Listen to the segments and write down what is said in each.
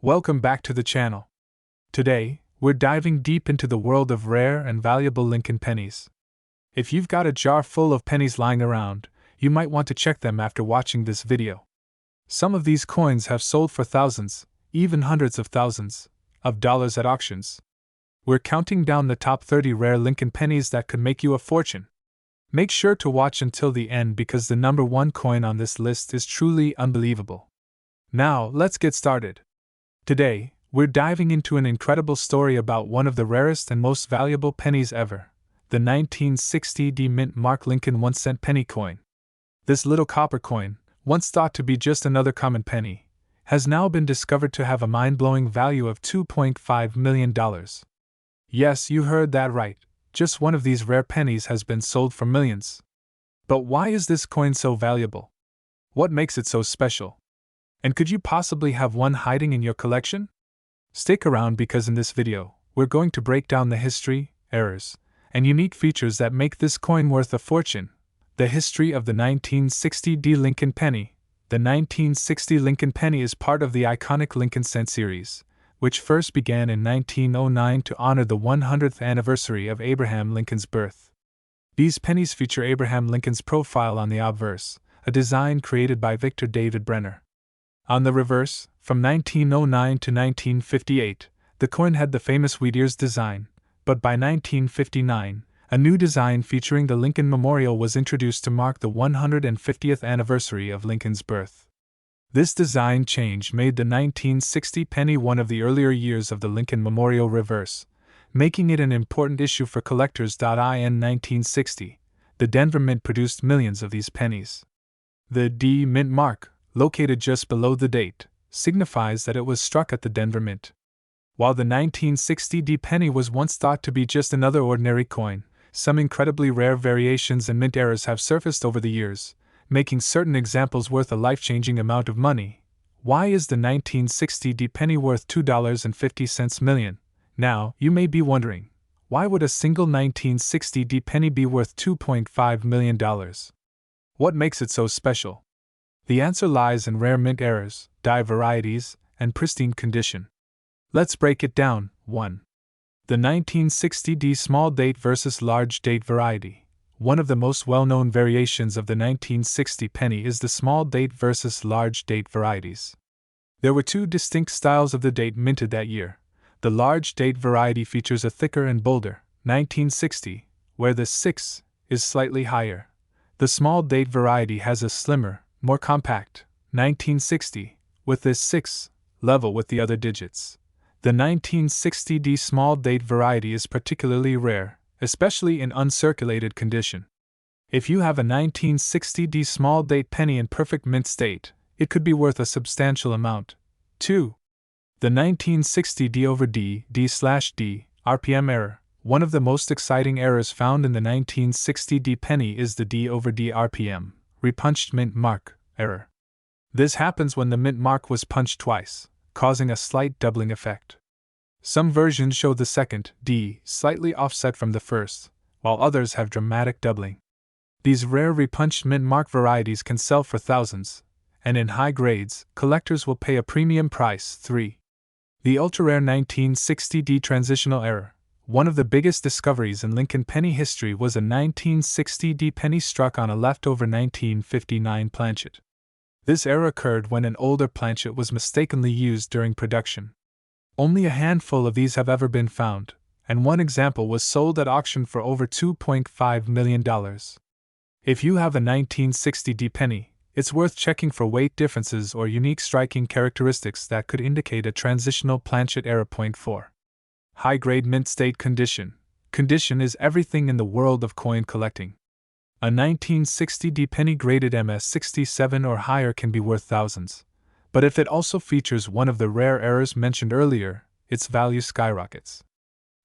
Welcome back to the channel. Today, we're diving deep into the world of rare and valuable Lincoln pennies. If you've got a jar full of pennies lying around, you might want to check them after watching this video. Some of these coins have sold for thousands, even hundreds of thousands, of dollars at auctions. We're counting down the top 30 rare Lincoln pennies that could make you a fortune. Make sure to watch until the end because the number one coin on this list is truly unbelievable. Now, let's get started. Today, we're diving into an incredible story about one of the rarest and most valuable pennies ever, the 1960 D Mint Mark Lincoln 1-cent penny coin. This little copper coin, once thought to be just another common penny, has now been discovered to have a mind-blowing value of $2.5 million. Yes, you heard that right, just one of these rare pennies has been sold for millions. But why is this coin so valuable? What makes it so special? And could you possibly have one hiding in your collection? Stick around because in this video, we're going to break down the history, errors, and unique features that make this coin worth a fortune. The history of the 1960 D Lincoln penny. The 1960 Lincoln penny is part of the iconic Lincoln cent series, which first began in 1909 to honor the 100th anniversary of Abraham Lincoln's birth. These pennies feature Abraham Lincoln's profile on the obverse, a design created by Victor David Brenner. On the reverse, from 1909 to 1958, the coin had the famous wheat ears design, but by 1959, a new design featuring the Lincoln Memorial was introduced to mark the 150th anniversary of Lincoln's birth. This design change made the 1960 penny one of the earlier years of the Lincoln Memorial reverse, making it an important issue for collectors. In 1960, the Denver Mint produced millions of these pennies. The D Mint mark, located just below the date, signifies that it was struck at the Denver Mint. While the 1960 D penny was once thought to be just another ordinary coin, some incredibly rare variations and mint errors have surfaced over the years, making certain examples worth a life-changing amount of money. Why is the 1960 D penny worth $2.50 million? Now, you may be wondering, why would a single 1960 D penny be worth $2.5 million? What makes it so special? The answer lies in rare mint errors, die varieties, and pristine condition. Let's break it down. 1. The 1960 D small date versus large date variety. One of the most well-known variations of the 1960 penny is the small date versus large date varieties. There were two distinct styles of the date minted that year. The large date variety features a thicker and bolder 1960, where the 6 is slightly higher. The small date variety has a slimmer, more compact 1960, with this 6 level with the other digits. The 1960 D small date variety is particularly rare, especially in uncirculated condition. If you have a 1960 D small date penny in perfect mint state, it could be worth a substantial amount. 2. The 1960 D over D, D/D, RPM error. One of the most exciting errors found in the 1960 D penny is the D over D RPM, repunched mint mark, error. This happens when the mint mark was punched twice, causing a slight doubling effect. Some versions show the second, D, slightly offset from the first, while others have dramatic doubling. These rare repunched mint mark varieties can sell for thousands, and in high grades, collectors will pay a premium price. 3. The ultra-rare 1960 D transitional error. One of the biggest discoveries in Lincoln penny history was a 1960 D penny struck on a leftover 1959 planchet. This error occurred when an older planchet was mistakenly used during production. Only a handful of these have ever been found, and one example was sold at auction for over $2.5 million. If you have a 1960 D penny, it's worth checking for weight differences or unique striking characteristics that could indicate a transitional planchet error. 4. High-grade mint state condition. Condition is everything in the world of coin collecting. A 1960 D penny graded MS67 or higher can be worth thousands, but if it also features one of the rare errors mentioned earlier, its value skyrockets.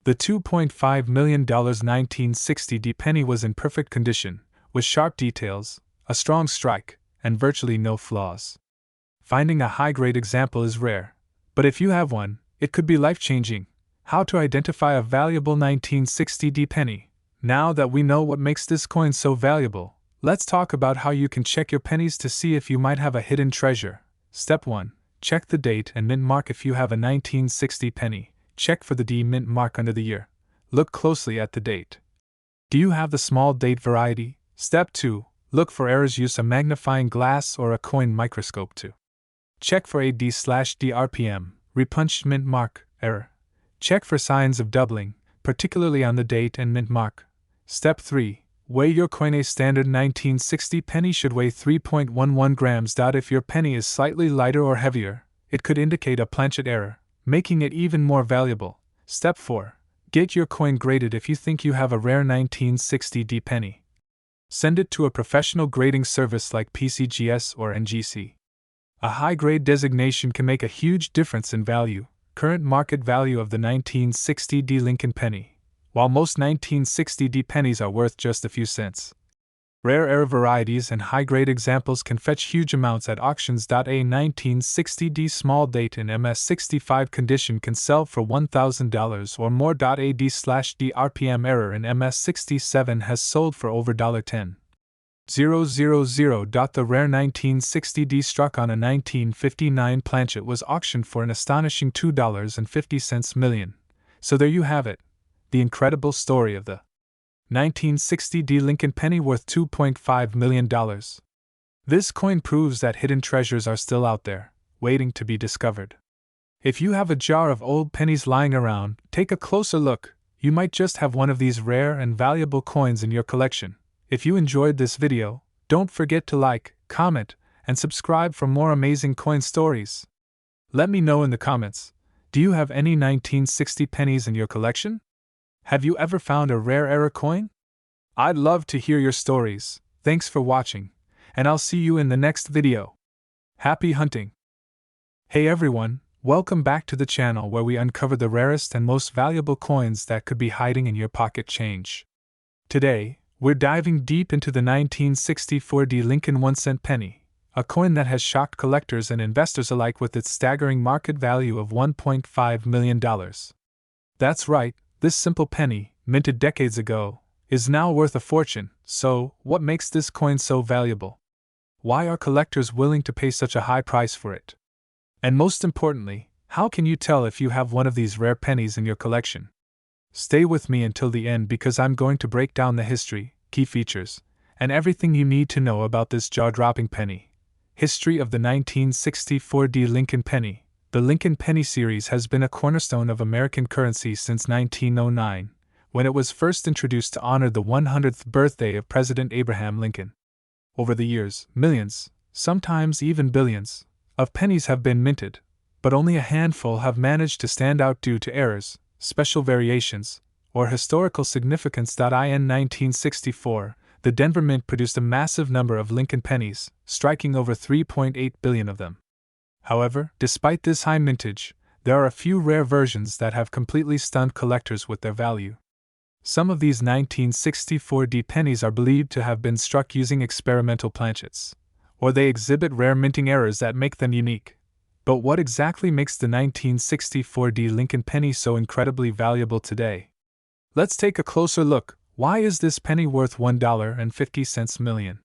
The $2.5 million 1960 D penny was in perfect condition, with sharp details, a strong strike, and virtually no flaws. Finding a high-grade example is rare, but if you have one, it could be life-changing. How to identify a valuable 1960 D penny. Now that we know what makes this coin so valuable, let's talk about how you can check your pennies to see if you might have a hidden treasure. Step 1. check the date and mint mark. If you have a 1960 penny, check for the D mint mark under the year. Look closely at the date. Do you have the small date variety? Step 2. Look for errors. Use a magnifying glass or a coin microscope to check for a D/D RPM, repunched mint mark, error. Check for signs of doubling, particularly on the date and mint mark. Step 3. Weigh your coin. A standard 1960 penny should weigh 3.11 grams. If your penny is slightly lighter or heavier, it could indicate a planchet error, making it even more valuable. Step 4. Get your coin graded. If you think you have a rare 1960 D penny, send it to a professional grading service like PCGS or NGC. A high-grade designation can make a huge difference in value. Current market value of the 1960 D Lincoln penny. While most 1960 D pennies are worth just a few cents, rare error varieties and high-grade examples can fetch huge amounts at auctions. A 1960 D small date in MS65 condition can sell for $1,000 or more. A D/D RPM error in MS67 has sold for over $10,000. The rare 1960 D struck on a 1959 planchet was auctioned for an astonishing $2.50 million. So there you have it. The incredible story of the 1960 D Lincoln penny worth $2.5 million. This coin proves that hidden treasures are still out there, waiting to be discovered. If you have a jar of old pennies lying around, take a closer look. You might just have one of these rare and valuable coins in your collection. If you enjoyed this video, don't forget to like, comment, and subscribe for more amazing coin stories. Let me know in the comments, do you have any 1960 pennies in your collection? Have you ever found a rare error coin? I'd love to hear your stories. Thanks for watching, and I'll see you in the next video. Happy hunting! Hey everyone, welcome back to the channel where we uncover the rarest and most valuable coins that could be hiding in your pocket change. Today, we're diving deep into the 1964 D Lincoln 1-cent penny, a coin that has shocked collectors and investors alike with its staggering market value of $1.5 million. That's right. This simple penny, minted decades ago, is now worth a fortune. So, what makes this coin so valuable? Why are collectors willing to pay such a high price for it? And most importantly, how can you tell if you have one of these rare pennies in your collection? Stay with me until the end because I'm going to break down the history, key features, and everything you need to know about this jaw-dropping penny. History of the 1964 D Lincoln penny. The Lincoln penny series has been a cornerstone of American currency since 1909, when it was first introduced to honor the 100th birthday of President Abraham Lincoln. Over the years, millions, sometimes even billions, of pennies have been minted, but only a handful have managed to stand out due to errors, special variations, or historical significance. In 1964, the Denver Mint produced a massive number of Lincoln pennies, striking over 3.8 billion of them. However, despite this high mintage, there are a few rare versions that have completely stunned collectors with their value. Some of these 1964 D pennies are believed to have been struck using experimental planchets, or they exhibit rare minting errors that make them unique. But what exactly makes the 1964 D Lincoln penny so incredibly valuable today? Let's take a closer look. Why is this penny worth $1.50 million?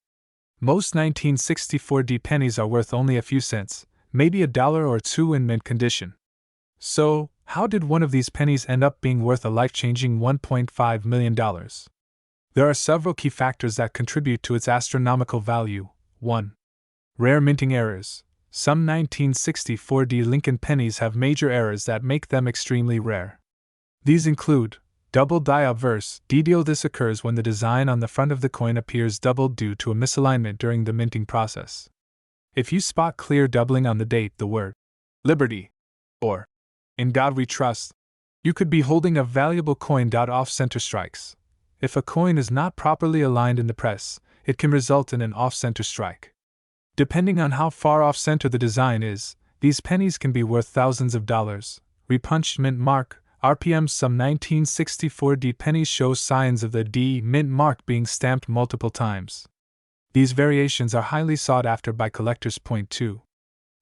Most 1964 D pennies are worth only a few cents, maybe $1 or $2 in mint condition. So, how did one of these pennies end up being worth a life-changing $1.5 million? There are several key factors that contribute to its astronomical value. 1. Rare minting errors. Some 1964 D Lincoln pennies have major errors that make them extremely rare. These include double die obverse DDO. This occurs when the design on the front of the coin appears doubled due to a misalignment during the minting process. If you spot clear doubling on the date, the word Liberty, or In God We Trust, you could be holding a valuable coin. Off-center strikes. If a coin is not properly aligned in the press, it can result in an off-center strike. Depending on how far off-center the design is, these pennies can be worth thousands of dollars. Repunched mint mark, RPM. Some 1964 D pennies show signs of the D mint mark being stamped multiple times. These variations are highly sought after by collectors. Point 2.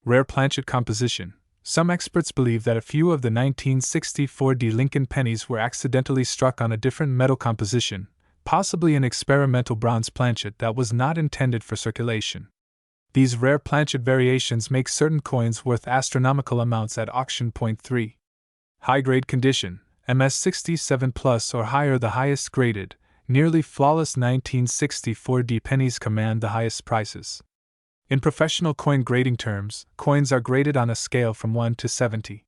Rare planchet composition. Some experts believe that a few of the 1964 D Lincoln pennies were accidentally struck on a different metal composition, possibly an experimental bronze planchet that was not intended for circulation. These rare planchet variations make certain coins worth astronomical amounts at auction. Point 3. High-grade condition, MS67 plus or higher. The highest graded, nearly flawless 1964D pennies command the highest prices. In professional coin grading terms, coins are graded on a scale from 1 to 70.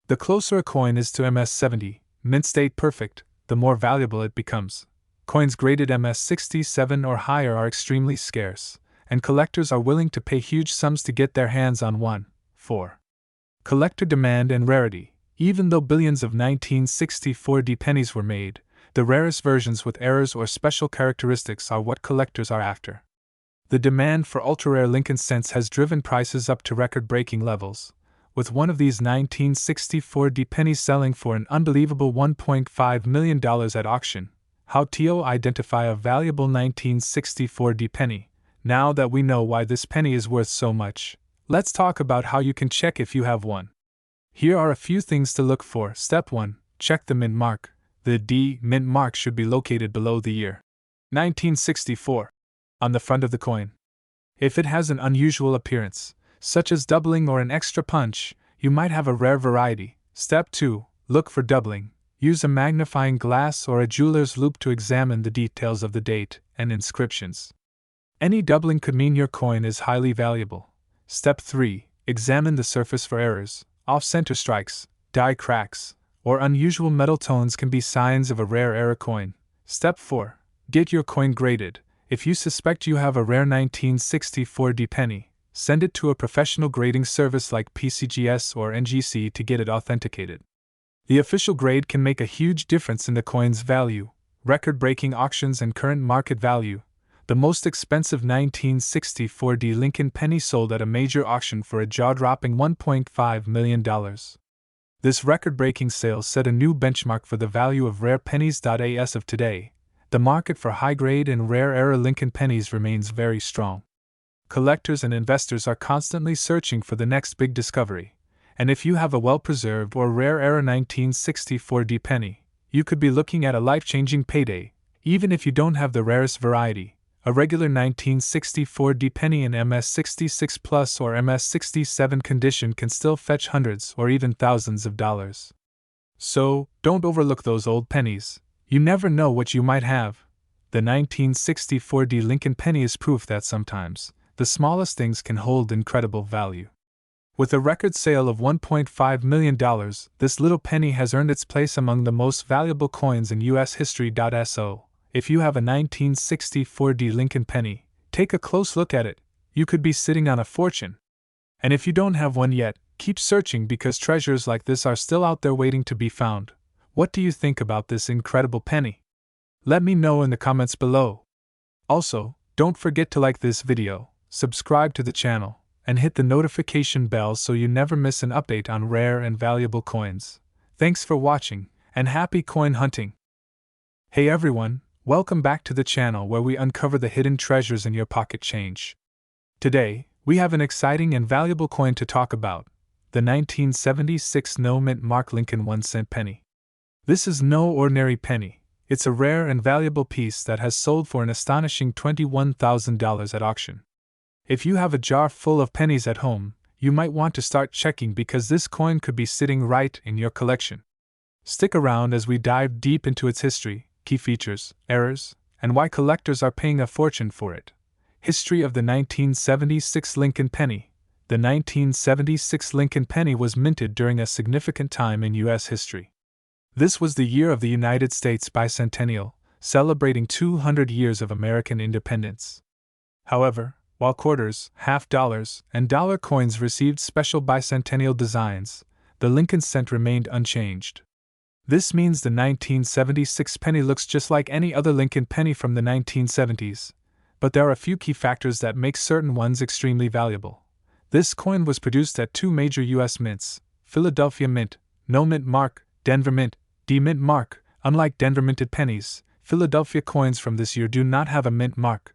The closer a coin is to MS70, mint state perfect, the more valuable it becomes. Coins graded MS67 or higher are extremely scarce, and collectors are willing to pay huge sums to get their hands on one. 4. Collector demand and rarity. Even though billions of 1964D pennies were made, the rarest versions with errors or special characteristics are what collectors are after. The demand for ultra-rare Lincoln cents has driven prices up to record-breaking levels, with one of these 1964D pennies selling for an unbelievable $1.5 million at auction. How to identify a valuable 1964D penny? Now that we know why this penny is worth so much, let's talk about how you can check if you have one. Here are a few things to look for. Step 1. Check the mint mark. The D mint mark should be located below the year 1964 on the front of the coin. If it has an unusual appearance, such as doubling or an extra punch, you might have a rare variety. Step 2. Look for doubling. Use a magnifying glass or a jeweler's loupe to examine the details of the date and inscriptions. Any doubling could mean your coin is highly valuable. Step 3. Examine the surface for errors. Off-center strikes, die cracks, or unusual metal tones can be signs of a rare error coin. Step 4. Get your coin graded. If you suspect you have a rare 1964D penny, send it to a professional grading service like PCGS or NGC to get it authenticated. The official grade can make a huge difference in the coin's value. Record-breaking auctions and current market value. The most expensive 1964D Lincoln penny sold at a major auction for a jaw-dropping $1.5 million. This record-breaking sale set a new benchmark for the value of rare pennies. As of today, the market for high-grade and rare-era Lincoln pennies remains very strong. Collectors and investors are constantly searching for the next big discovery, and if you have a well-preserved or rare-era 1964D penny, you could be looking at a life-changing payday, even if you don't have the rarest variety. A regular 1964D penny in MS66 Plus or MS67 condition can still fetch hundreds or even thousands of dollars. So, don't overlook those old pennies. You never know what you might have. The 1964D Lincoln penny is proof that sometimes, the smallest things can hold incredible value. With a record sale of $1.5 million, this little penny has earned its place among the most valuable coins in U.S. history. So, if you have a 1964D Lincoln penny, take a close look at it. You could be sitting on a fortune. And if you don't have one yet, keep searching because treasures like this are still out there waiting to be found. What do you think about this incredible penny? Let me know in the comments below. Also, don't forget to like this video, subscribe to the channel, and hit the notification bell so you never miss an update on rare and valuable coins. Thanks for watching, and happy coin hunting! Hey everyone! Welcome back to the channel where we uncover the hidden treasures in your pocket change. Today, we have an exciting and valuable coin to talk about, the 1976 No Mint Mark Lincoln 1-cent penny. This is no ordinary penny, it's a rare and valuable piece that has sold for an astonishing $21,000 at auction. If you have a jar full of pennies at home, you might want to start checking because this coin could be sitting right in your collection. Stick around as we dive deep into its history, key features, errors, and why collectors are paying a fortune for it. History of the 1976 Lincoln penny. The 1976 Lincoln penny was minted during a significant time in U.S. history. This was the year of the United States bicentennial, celebrating 200 years of American independence. However, while quarters, half dollars, and dollar coins received special bicentennial designs, the Lincoln cent remained unchanged. This means the 1976 penny looks just like any other Lincoln penny from the 1970s, but there are a few key factors that make certain ones extremely valuable. This coin was produced at two major U.S. mints, Philadelphia Mint, No Mint Mark, Denver Mint, D Mint Mark. Unlike Denver minted pennies, Philadelphia coins from this year do not have a mint mark.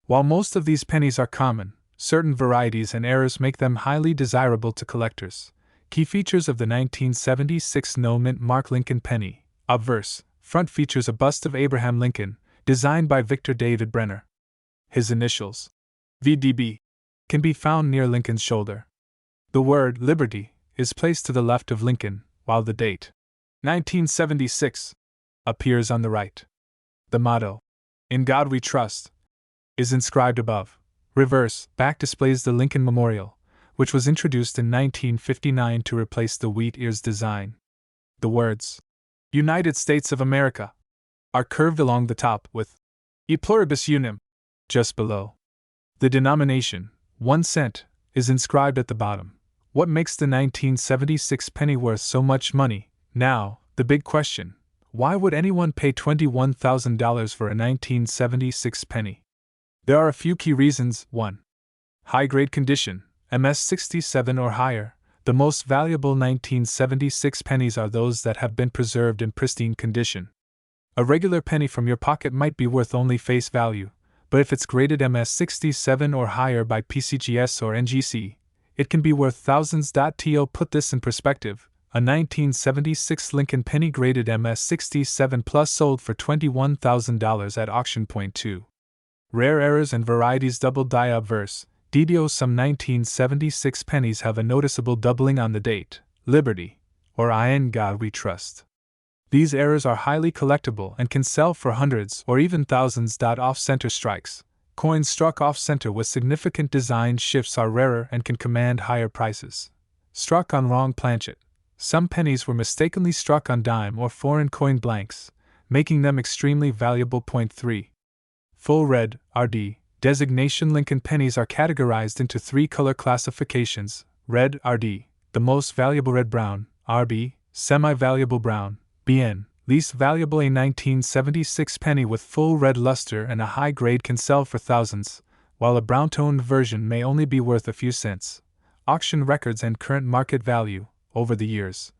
While most of these pennies are common, certain varieties and errors make them highly desirable to collectors. Key features of the 1976 No Mint Mark Lincoln penny. Obverse, front features a bust of Abraham Lincoln, designed by Victor David Brenner. His initials, VDB, can be found near Lincoln's shoulder. The word Liberty is placed to the left of Lincoln, while the date 1976 appears on the right. The motto, "In God We Trust," is inscribed above. Reverse back displays the Lincoln Memorial, which was introduced in 1959 to replace the wheat ears design. The words, "United States of America," are curved along the top with "E pluribus unum" just below. The denomination, 1 cent, is inscribed at the bottom. What makes the 1976 penny worth so much money? Now, the big question: why would anyone pay $21,000 for a 1976 penny? There are a few key reasons. 1. High-grade condition, MS67 or higher. The most valuable 1976 pennies are those that have been preserved in pristine condition. A regular penny from your pocket might be worth only face value, but if it's graded MS67 or higher by PCGS or NGC, it can be worth thousands. To put this in perspective, a 1976 Lincoln penny graded MS67 plus sold for $21,000 at auction. Point 2. Rare errors and varieties. Double die obverse. DDO. Some 1976 pennies have a noticeable doubling on the date, Liberty, or In God We Trust. These errors are highly collectible and can sell for hundreds or even thousands. Off-center strikes. Coins struck off-center with significant design shifts are rarer and can command higher prices. Struck on wrong planchet. Some pennies were mistakenly struck on dime or foreign coin blanks, making them extremely valuable. Point 3. Full red, RD, designation. Lincoln pennies are categorized into 3 color classifications: red, RD, the most valuable; red brown, RB, semi-valuable brown, BN, least valuable. A 1976 penny with full red luster and a high grade can sell for thousands, while a brown-toned version may only be worth a few cents. Auction records and current market value. Over the years,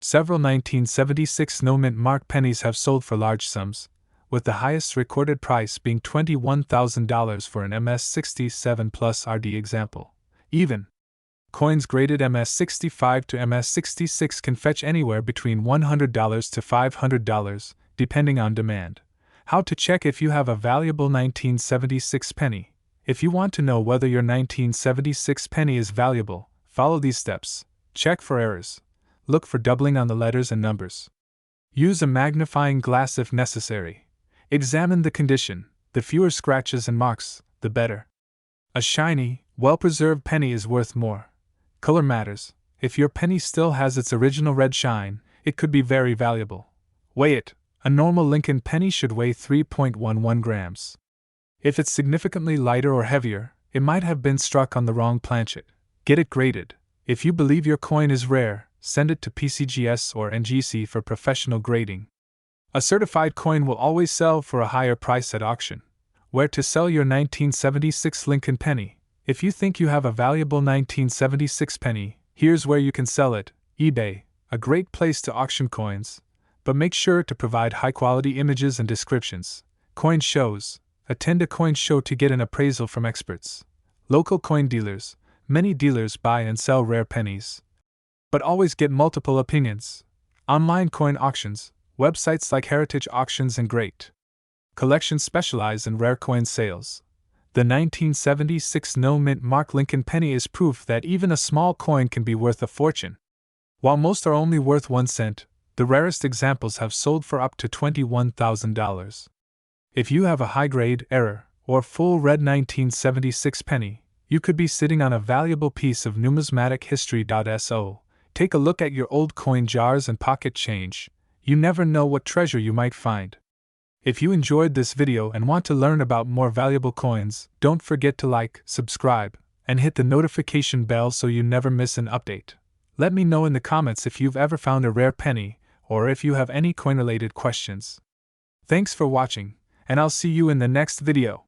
several 1976 no-mint mark pennies have sold for large sums, with the highest recorded price being $21,000 for an MS67 plus RD example. Even coins graded MS65 to MS66 can fetch anywhere between $100 to $500, depending on demand. How to check if you have a valuable 1976 penny? If you want to know whether your 1976 penny is valuable, follow these steps. Check for errors. Look for doubling on the letters and numbers. Use a magnifying glass if necessary. Examine the condition. The fewer scratches and marks, the better. A shiny, well-preserved penny is worth more. Color matters. If your penny still has its original red shine, it could be very valuable. Weigh it. A normal Lincoln penny should weigh 3.11 grams. If it's significantly lighter or heavier, it might have been struck on the wrong planchet. Get it graded. If you believe your coin is rare, send it to PCGS or NGC for professional grading. A certified coin will always sell for a higher price at auction. Where to sell your 1976 Lincoln penny? If you think you have a valuable 1976 penny, here's where you can sell it. eBay, a great place to auction coins, but make sure to provide high-quality images and descriptions. Coin shows. Attend a coin show to get an appraisal from experts. Local coin dealers. Many dealers buy and sell rare pennies, but always get multiple opinions. Online coin auctions, websites like Heritage Auctions and Great Collections specialize in rare coin sales. The 1976 no-mint mark Lincoln penny is proof that even a small coin can be worth a fortune. While most are only worth 1 cent, the rarest examples have sold for up to $21,000. If you have a high-grade, error, or full red 1976 penny, you could be sitting on a valuable piece of numismatic history. So, take a look at your old coin jars and pocket change. You never know what treasure you might find. If you enjoyed this video and want to learn about more valuable coins, don't forget to like, subscribe, and hit the notification bell so you never miss an update. Let me know in the comments if you've ever found a rare penny, or if you have any coin-related questions. Thanks for watching, and I'll see you in the next video.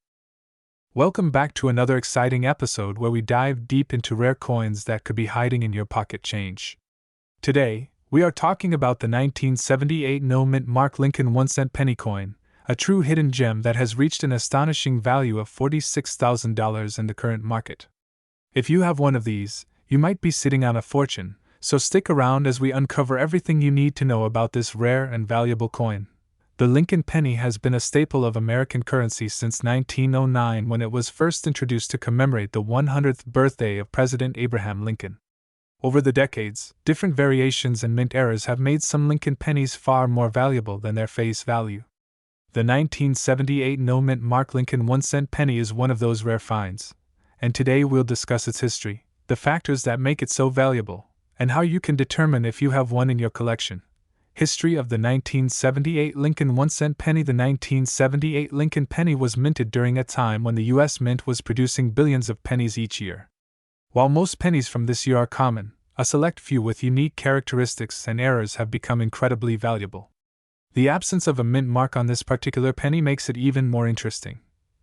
Welcome back to another exciting episode where we dive deep into rare coins that could be hiding in your pocket change. Today, we are talking about the 1978 no-mint mark Lincoln 1-cent penny coin, a true hidden gem that has reached an astonishing value of $46,000 in the current market. If you have one of these, you might be sitting on a fortune, so stick around as we uncover everything you need to know about this rare and valuable coin. The Lincoln penny has been a staple of American currency since 1909 when it was first introduced to commemorate the 100th birthday of President Abraham Lincoln. Over the decades, different variations and mint eras have made some Lincoln pennies far more valuable than their face value. The 1978 no-mint mark Lincoln 1-cent penny is one of those rare finds, and today we'll discuss its history, the factors that make it so valuable, and how you can determine if you have one in your collection. History of the 1978 Lincoln 1-cent penny. The 1978 Lincoln penny was minted during a time when the U.S. Mint was producing billions of pennies each year. While most pennies from this year are common, a select few with unique characteristics and eras have become incredibly valuable. The absence of a mint mark on this particular penny makes it even more interesting.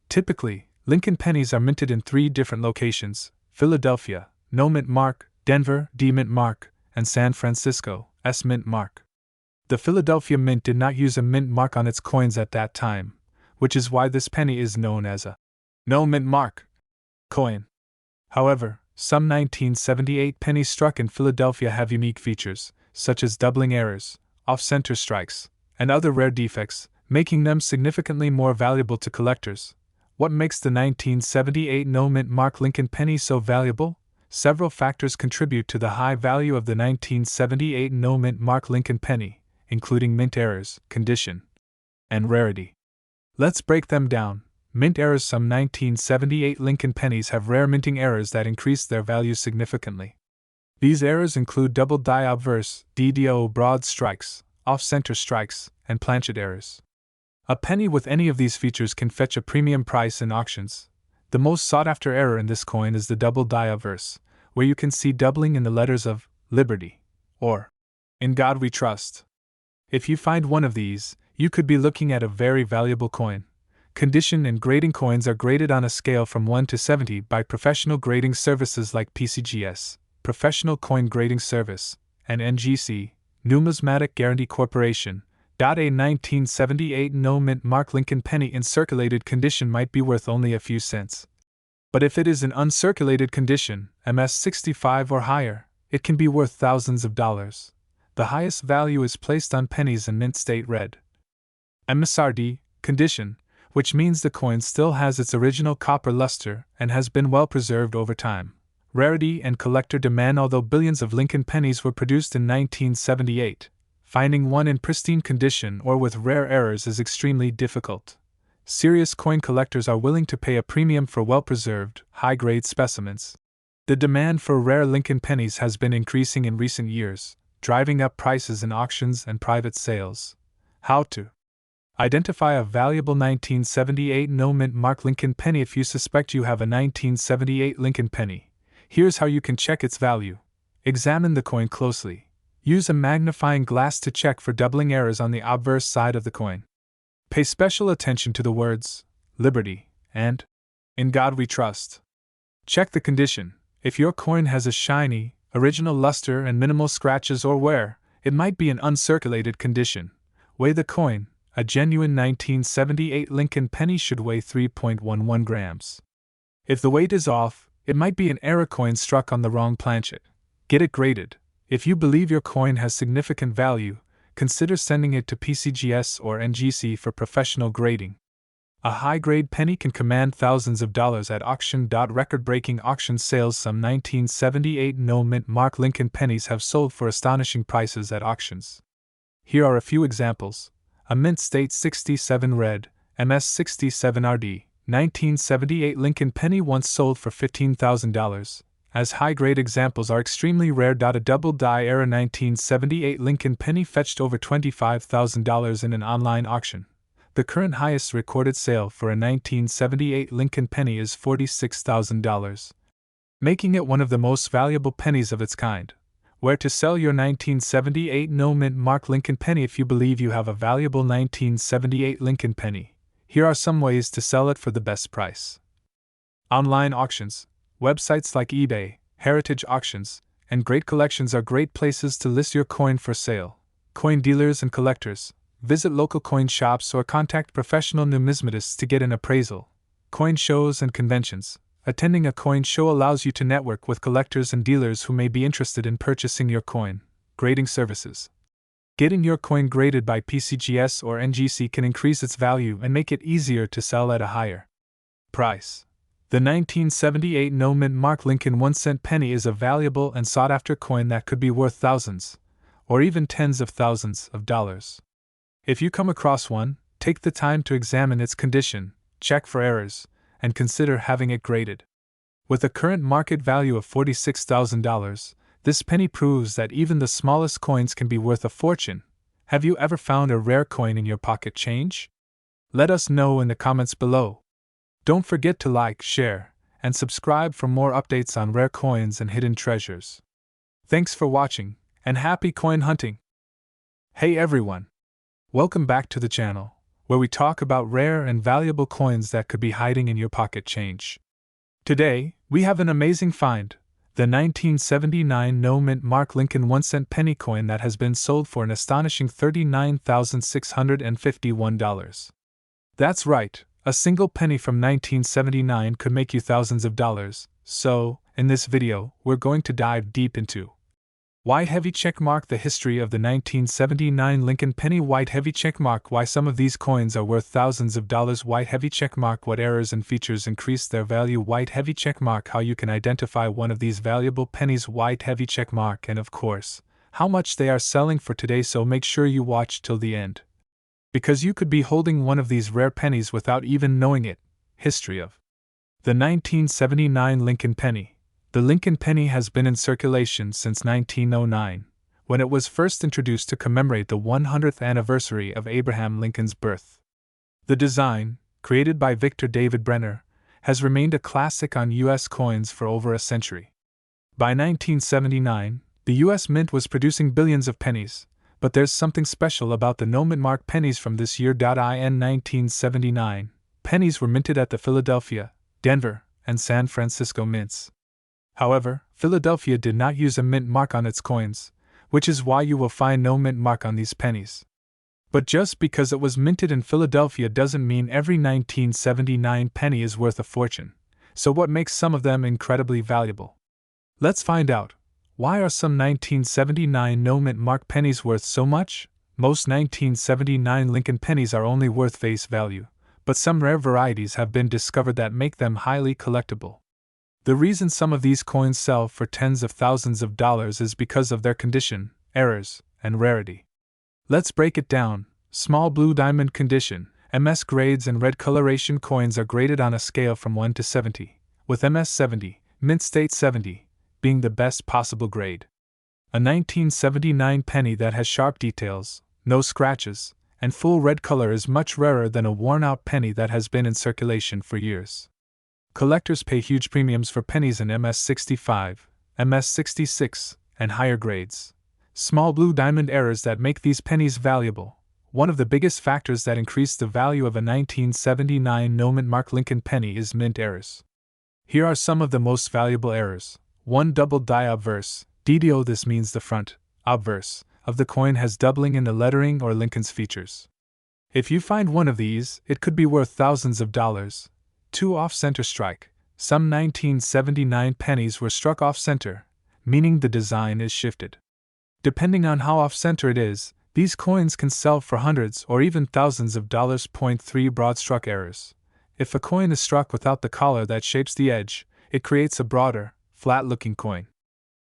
Typically, Lincoln pennies are minted in 3 different locations: Philadelphia, no mint mark; Denver, D mint mark; and San Francisco, S mint mark. The Philadelphia Mint did not use a mint mark on its coins at that time, which is why this penny is known as a no mint mark coin. However, some 1978 pennies struck in Philadelphia have unique features, such as doubling errors, off-center strikes, and other rare defects, making them significantly more valuable to collectors. What makes the 1978 no mint mark Lincoln penny so valuable? Several factors contribute to the high value of the 1978 no mint mark Lincoln penny, including mint errors, condition, and rarity. Let's break them down. Mint errors. Some 1978 Lincoln pennies have rare minting errors that increase their value significantly. These errors include double die obverse, DDO broad strikes, off-center strikes, and planchet errors. A penny with any of these features can fetch a premium price in auctions. The most sought-after error in this coin is the double die obverse, where you can see doubling in the letters of Liberty or In God We Trust. If you find one of these, you could be looking at a very valuable coin. Condition and grading. Coins are graded on a scale from 1 to 70 by professional grading services like PCGS, Professional Coin Grading Service, and NGC, Numismatic Guarantee Corporation. A 1978 no mint mark Lincoln penny in circulated condition might be worth only a few cents. But if it is in uncirculated condition, MS65 or higher, it can be worth thousands of dollars. The highest value is placed on pennies in mint state red MSRD condition, which means the coin still has its original copper luster and has been well preserved over time. Rarity and collector demand. Although billions of Lincoln pennies were produced in 1978, finding one in pristine condition or with rare errors is extremely difficult. Serious coin collectors are willing to pay a premium for well-preserved, high-grade specimens. The demand for rare Lincoln pennies has been increasing in recent years, driving up prices in auctions and private sales. How to identify a valuable 1978 no mint mark Lincoln penny. If you suspect you have a 1978 Lincoln penny, here's how you can check its value. Examine the coin closely. Use a magnifying glass to check for doubling errors on the obverse side of the coin. Pay special attention to the words Liberty and In God We Trust. Check the condition. If your coin has a shiny, original luster and minimal scratches or wear, it might be in uncirculated condition. Weigh the coin. A genuine 1978 Lincoln penny should weigh 3.11 grams. If the weight is off, it might be an error coin struck on the wrong planchet. Get it graded. If you believe your coin has significant value, consider sending it to PCGS or NGC for professional grading. A high-grade penny can command thousands of dollars at auction. Record-breaking auction sales. Some 1978 no mint mark Lincoln pennies have sold for astonishing prices at auctions. Here are a few examples. A mint state 67 red, MS67RD, 1978 Lincoln penny once sold for $15,000. As high-grade examples are extremely rare. A double die era 1978 Lincoln penny fetched over $25,000 in an online auction. The current highest recorded sale for a 1978 Lincoln penny is $46,000, making it one of the most valuable pennies of its kind. Where to sell your 1978 no mint mark Lincoln penny? If you believe you have a valuable 1978 Lincoln penny, here are some ways to sell it for the best price. Online auctions. Websites like eBay, Heritage Auctions, and Great Collections are great places to list your coin for sale. Coin dealers and collectors. Visit local coin shops or contact professional numismatists to get an appraisal. Coin shows and conventions. Attending a coin show allows you to network with collectors and dealers who may be interested in purchasing your coin. Grading services. Getting your coin graded by PCGS or NGC can increase its value and make it easier to sell at a higher price. The 1978 no-mint mark Lincoln 1-cent penny is a valuable and sought-after coin that could be worth thousands, or even tens of thousands of dollars. If you come across one, take the time to examine its condition, check for errors, and consider having it graded. With a current market value of $46,000, this penny proves that even the smallest coins can be worth a fortune. Have you ever found a rare coin in your pocket change? Let us know in the comments below. Don't forget to like, share, and subscribe for more updates on rare coins and hidden treasures. Thanks for watching, and happy coin hunting! Hey everyone! Welcome back to the channel, where we talk about rare and valuable coins that could be hiding in your pocket change. Today, we have an amazing find, the 1979 no-mint mark Lincoln 1-cent penny coin that has been sold for an astonishing $39,651. That's right, a single penny from 1979 could make you thousands of dollars, so, in this video, we're going to dive deep into white heavy checkmark, the history of the 1979 Lincoln penny white heavy checkmark, why some of these coins are worth thousands of dollars, white heavy checkmark, what errors and features increase their value, white heavy checkmark, how you can identify one of these valuable pennies, white heavy checkmark, and of course, how much they are selling for today, so make sure you watch till the end, because you could be holding one of these rare pennies without even knowing it. History of the 1979 Lincoln penny. The Lincoln penny has been in circulation since 1909, when it was first introduced to commemorate the 100th anniversary of Abraham Lincoln's birth. The design, created by Victor David Brenner, has remained a classic on U.S. coins for over a century. By 1979, the U.S. Mint was producing billions of pennies, but there's something special about the no-mint mark pennies from this year. In 1979, pennies were minted at the Philadelphia, Denver, and San Francisco mints. However, Philadelphia did not use a mint mark on its coins, which is why you will find no mint mark on these pennies. But just because it was minted in Philadelphia doesn't mean every 1979 penny is worth a fortune. So what makes some of them incredibly valuable? Let's find out. Why are some 1979 no mint mark pennies worth so much? Most 1979 Lincoln pennies are only worth face value, but some rare varieties have been discovered that make them highly collectible. The reason some of these coins sell for tens of thousands of dollars is because of their condition, errors, and rarity. Let's break it down. Small blue diamond condition, MS grades and red coloration coins are graded on a scale from 1 to 70, with MS 70, mint state 70, being the best possible grade. A 1979 penny that has sharp details, no scratches, and full red color is much rarer than a worn-out penny that has been in circulation for years. Collectors pay huge premiums for pennies in MS 65, MS 66, and higher grades. Small blue diamond errors that make these pennies valuable. One of the biggest factors that increase the value of a 1979 no-mint mark Lincoln penny is mint errors. Here are some of the most valuable errors. 1. Double die obverse, DDO. This means the front, obverse, of the coin has doubling in the lettering or Lincoln's features. If you find one of these, it could be worth thousands of dollars. 2. Off-center strike. Some 1979 pennies were struck off-center, meaning the design is shifted. Depending on how off-center it is, these coins can sell for hundreds or even thousands of dollars. 3. Broad struck errors. If a coin is struck without the collar that shapes the edge, it creates a broader, flat-looking coin.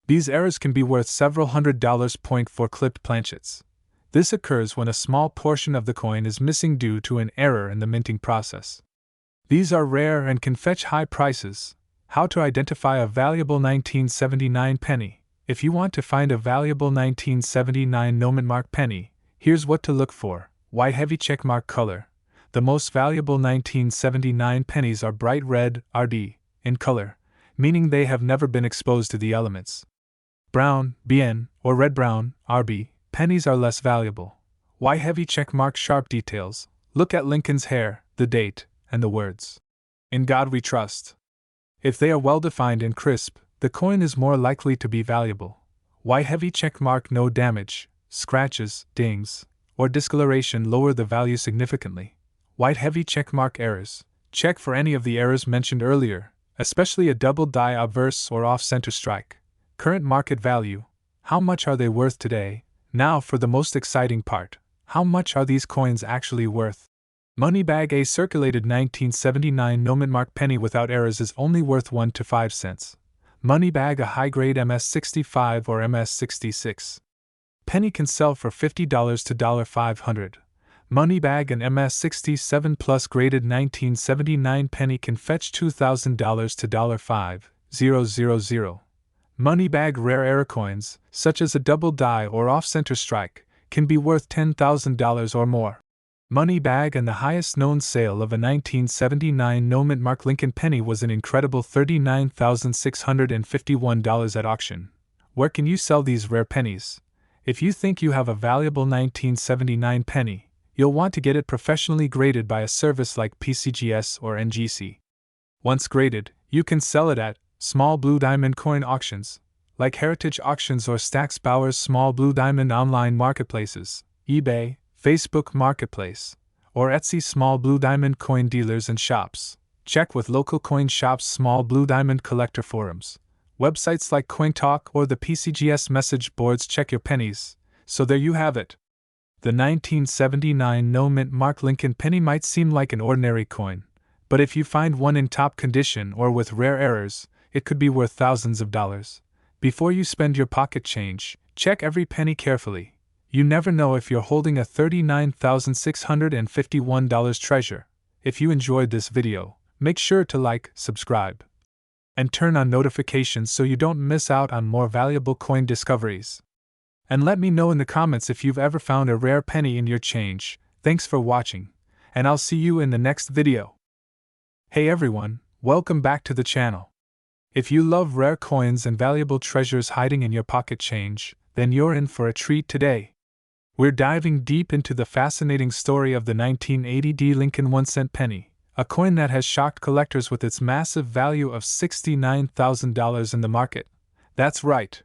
These errors can be worth several $100s. 4. Clipped planchets. This occurs when a small portion of the coin is missing due to an error in the minting process. These are rare and can fetch high prices. How to identify a valuable 1979 penny? If you want to find a valuable 1979 no-mint mark penny, here's what to look for. White heavy checkmark color. The most valuable 1979 pennies are bright red, RD, in color, meaning they have never been exposed to the elements. Brown, BN, or red-brown, RB, pennies are less valuable. White heavy checkmark sharp details. Look at Lincoln's hair, the date, and the words. In God we trust. If they are well defined and crisp, the coin is more likely to be valuable. White heavy checkmark no damage, scratches, dings, or discoloration lower the value significantly. White heavy checkmark errors. Check for any of the errors mentioned earlier, especially a double die obverse or off-center strike. Current market value. How much are they worth today? Now for the most exciting part. How much are these coins actually worth? Moneybag A circulated 1979 no-mint-mark penny without errors is only worth 1 to 5 cents. Moneybag A high-grade MS65 or MS66 penny can sell for $50 to $500. Moneybag an MS67 plus graded 1979 penny can fetch $2,000 to $5,000. Moneybag rare error coins, such as a double die or off-center strike, can be worth $10,000 or more. Moneybag and the highest known sale of a 1979 no-mint-mark Lincoln penny was an incredible $39,651 at auction. Where can you sell these rare pennies? If you think you have a valuable 1979 penny, you'll want to get it professionally graded by a service like PCGS or NGC. Once graded, you can sell it at small blue diamond coin auctions, like Heritage Auctions or Stack's Bowers Small Blue Diamond online marketplaces, eBay, Facebook Marketplace, or Etsy small blue diamond coin dealers and shops. Check with local coin shops, small blue diamond collector forums, websites like CoinTalk or the PCGS message boards. Check your pennies. So there you have it. The 1979 no-mint-mark Lincoln penny might seem like an ordinary coin, but if you find one in top condition or with rare errors, it could be worth thousands of dollars. Before you spend your pocket change, check every penny carefully. You never know if you're holding a $39,651 treasure. If you enjoyed this video, make sure to like, subscribe, and turn on notifications so you don't miss out on more valuable coin discoveries. And let me know in the comments if you've ever found a rare penny in your change. Thanks for watching, and I'll see you in the next video. Hey everyone, welcome back to the channel. If you love rare coins and valuable treasures hiding in your pocket change, then you're in for a treat today. We're diving deep into the fascinating story of the 1980 Lincoln 1-cent penny, a coin that has shocked collectors with its massive value of $69,000 in the market. That's right.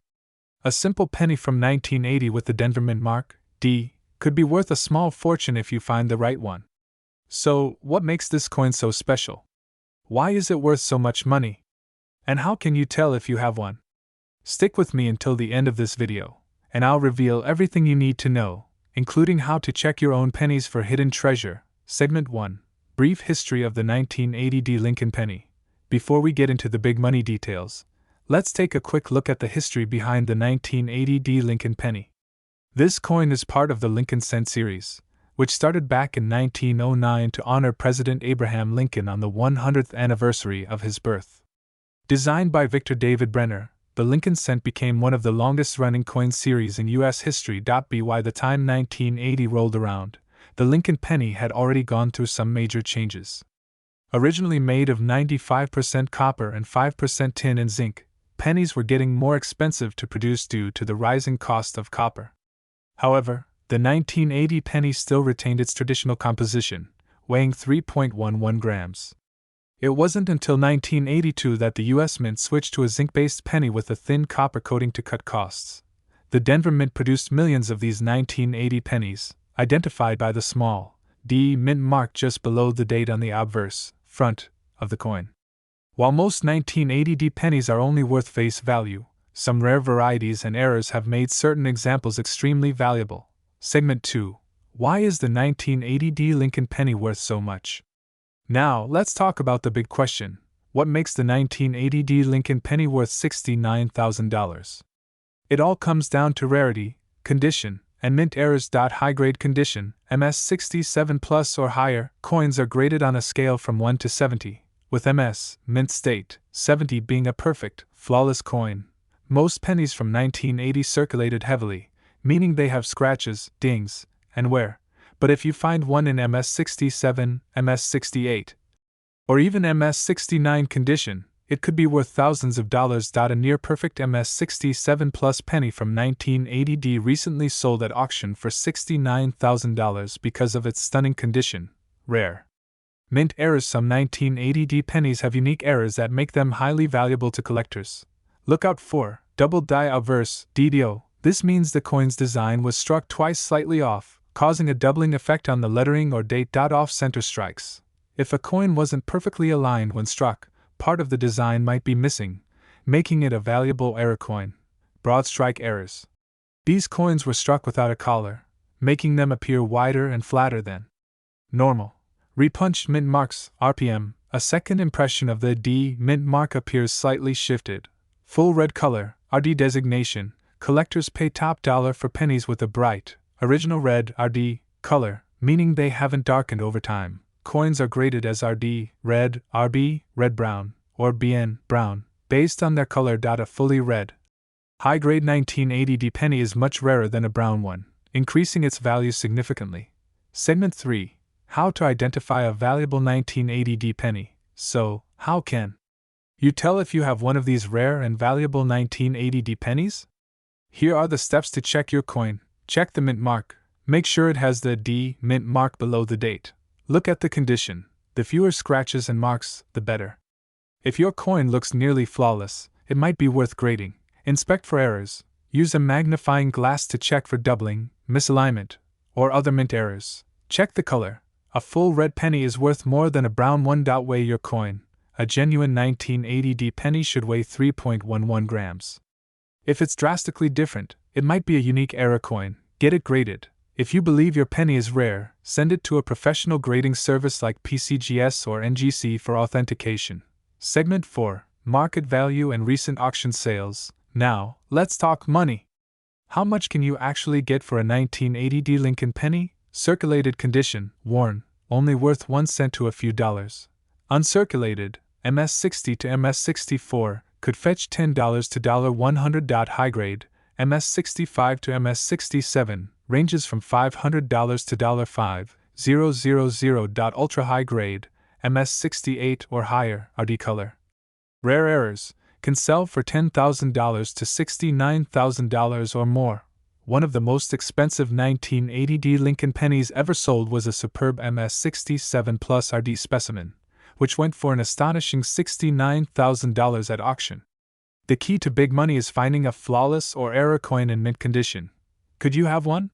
A simple penny from 1980 with the Denver Mint mark, D, could be worth a small fortune if you find the right one. So, what makes this coin so special? Why is it worth so much money? And how can you tell if you have one? Stick with me until the end of this video, and I'll reveal everything you need to know, including how to check your own pennies for hidden treasure. Segment 1. Brief history of the 1980 Lincoln penny. Before we get into the big money details, let's take a quick look at the history behind the 1980 Lincoln penny. This coin is part of the Lincoln cent series, which started back in 1909 to honor President Abraham Lincoln on the 100th anniversary of his birth. Designed by Victor David Brenner, the Lincoln cent became one of the longest-running coin series in U.S. history. By the time 1980 rolled around, the Lincoln penny had already gone through some major changes. Originally made of 95% copper and 5% tin and zinc, pennies were getting more expensive to produce due to the rising cost of copper. However, the 1980 penny still retained its traditional composition, weighing 3.11 grams. It wasn't until 1982 that the U.S. Mint switched to a zinc-based penny with a thin copper coating to cut costs. The Denver Mint produced millions of these 1980 pennies, identified by the small D mint mark just below the date on the obverse front of the coin. While most 1980 pennies are only worth face value, some rare varieties and errors have made certain examples extremely valuable. Segment 2. Why is the 1980 Lincoln penny worth so much? Now, let's talk about the big question. What makes the 1980 Lincoln penny worth $69,000? It all comes down to rarity, condition, and mint errors. High-grade condition, MS67 plus or higher, coins are graded on a scale from 1 to 70, with MS, mint state, 70 being a perfect, flawless coin. Most pennies from 1980 circulated heavily, meaning they have scratches, dings, and wear. But if you find one in MS67, MS68, or even MS69 condition, it could be worth thousands of dollars. A near-perfect MS67 plus penny from 1980 recently sold at auction for $69,000 because of its stunning condition. Rare. Mint errors. Some 1980 pennies have unique errors that make them highly valuable to collectors. Look out for double die obverse (DDO). This means the coin's design was struck twice slightly off, causing a doubling effect on the lettering or date. Off-center strikes. If a coin wasn't perfectly aligned when struck, part of the design might be missing, making it a valuable error coin. Broad strike errors. These coins were struck without a collar, making them appear wider and flatter than normal. Repunched mint marks, RPM, a second impression of the D mint mark appears slightly shifted. Full red color, RD designation, collectors pay top dollar for pennies with a bright, original red RD color, meaning they haven't darkened over time. Coins are graded as RD, red, RB, red brown, or BN, brown, based on their color. A fully red, high-grade 1980D penny is much rarer than a brown one, increasing its value significantly. Segment 3. How to identify a valuable 1980D penny. So, how can you tell if you have one of these rare and valuable 1980D pennies? Here are the steps to check your coin. Check the mint mark. Make sure it has the D mint mark below the date. Look at the condition. The fewer scratches and marks, the better. If your coin looks nearly flawless, it might be worth grading. Inspect for errors. Use a magnifying glass to check for doubling, misalignment, or other mint errors. Check the color. A full red penny is worth more than a brown one. Weigh your coin. A genuine 1980D penny should weigh 3.11 grams. If it's drastically different, it might be a unique error coin. Get it graded. If you believe your penny is rare, send it to a professional grading service like PCGS or NGC for authentication. Segment 4. Market value and recent auction sales. Now, let's talk money. How much can you actually get for a 1980D Lincoln penny? Circulated condition, worn, only worth 1 cent to a few dollars. Uncirculated, MS60 to MS64, could fetch $10 to $100. High grade, MS65 to MS67, ranges from $500 to $5,000. Ultra high grade, MS68 or higher, RD color. Rare errors, can sell for $10,000 to $69,000 or more. One of the most expensive 1980D Lincoln pennies ever sold was a superb MS67 Plus RD specimen, which went for an astonishing $69,000 at auction. The key to big money is finding a flawless or error coin in mint condition. Could you have one?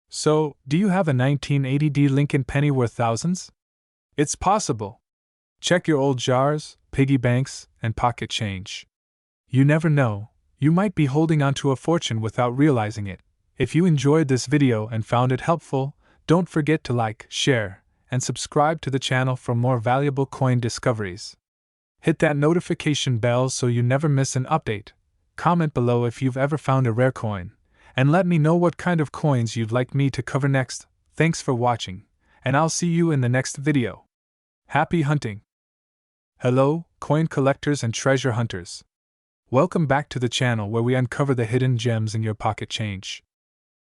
So, do you have a 1980D Lincoln penny worth thousands? It's possible. Check your old jars, piggy banks, and pocket change. You never know, you might be holding onto a fortune without realizing it. If you enjoyed this video and found it helpful, don't forget to like, share, and subscribe to the channel for more valuable coin discoveries. Hit that notification bell so you never miss an update. Comment below if you've ever found a rare coin, and let me know what kind of coins you'd like me to cover next. Thanks for watching, and I'll see you in the next video. Happy hunting! Hello, coin collectors and treasure hunters. Welcome back to the channel where we uncover the hidden gems in your pocket change.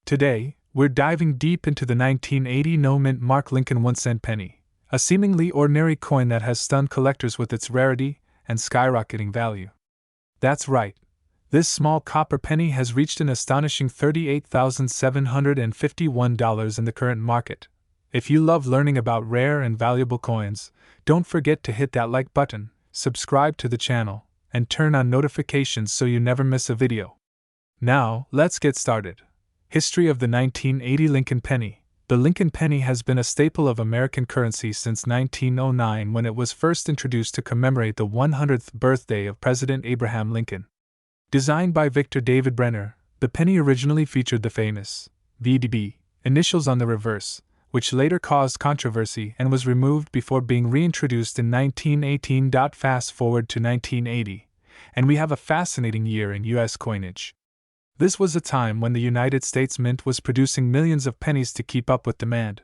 Today, we're diving deep into the 1980 no mint mark Lincoln 1-cent penny, a seemingly ordinary coin that has stunned collectors with its rarity and skyrocketing value. That's right, this small copper penny has reached an astonishing $38,751 in the current market. If you love learning about rare and valuable coins, don't forget to hit that like button, subscribe to the channel, and turn on notifications so you never miss a video. Now, let's get started. History of the 1980 Lincoln penny. The Lincoln penny has been a staple of American currency since 1909 when it was first introduced to commemorate the 100th birthday of President Abraham Lincoln. Designed by Victor David Brenner, the penny originally featured the famous VDB initials on the reverse, which later caused controversy and was removed before being reintroduced in 1918. Fast forward to 1980, and we have a fascinating year in U.S. coinage. This was a time when the United States Mint was producing millions of pennies to keep up with demand.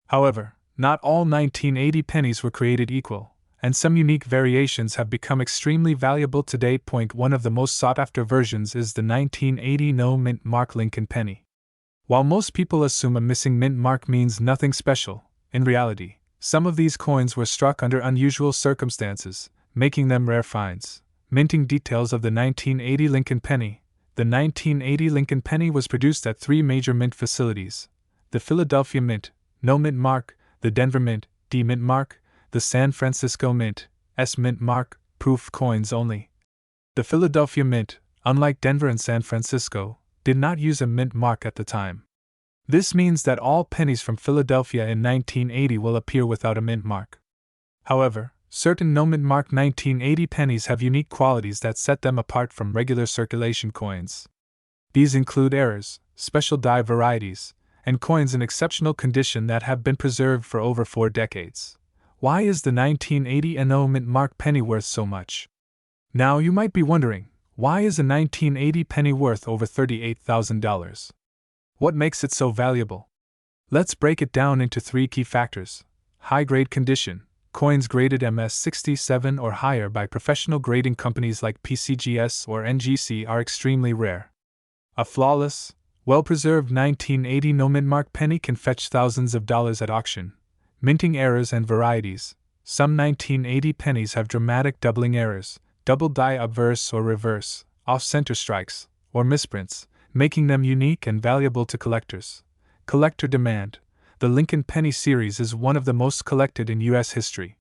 However, not all 1980 pennies were created equal, and some unique variations have become extremely valuable today. One of the most sought-after versions is the 1980 no mint mark Lincoln penny. While most people assume a missing mint mark means nothing special, in reality, some of these coins were struck under unusual circumstances, making them rare finds. Minting details of the 1980 Lincoln penny. The 1980 Lincoln penny was produced at 3 major mint facilities: the Philadelphia Mint, no mint mark; the Denver Mint, D mint mark; the San Francisco Mint, S mint mark, proof coins only. The Philadelphia Mint, unlike Denver and San Francisco, did not use a mint mark at the time. This means that all pennies from Philadelphia in 1980 will appear without a mint mark. However, certain no mint mark 1980 pennies have unique qualities that set them apart from regular circulation coins. These include errors, special die varieties, and coins in exceptional condition that have been preserved for over 4 decades. Why is the 1980 NO mint mark penny worth so much? Now you might be wondering, why is a 1980 penny worth over $38,000? What makes it so valuable? Let's break it down into 3 key factors. High-grade condition. Coins graded MS67 or higher by professional grading companies like PCGS or NGC are extremely rare. A flawless, well-preserved 1980 no mint mark penny can fetch thousands of dollars at auction. Minting errors and varieties. Some 1980 pennies have dramatic doubling errors, double die obverse or reverse, off-center strikes, or misprints, making them unique and valuable to collectors. Collector demand. The Lincoln Penny series is one of the most collected in U.S. history.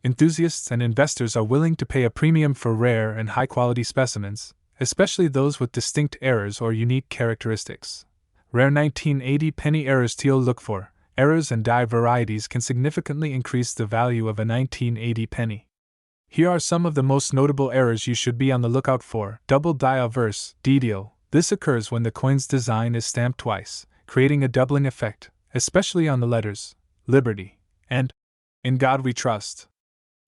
Enthusiasts and investors are willing to pay a premium for rare and high-quality specimens, especially those with distinct errors or unique characteristics. Rare 1980 penny errors to look for. Errors and die varieties can significantly increase the value of a 1980 penny. Here are some of the most notable errors you should be on the lookout for. Double die obverse, DDO. This occurs when the coin's design is stamped twice, creating a doubling effect, especially on the letters Liberty and In God We Trust.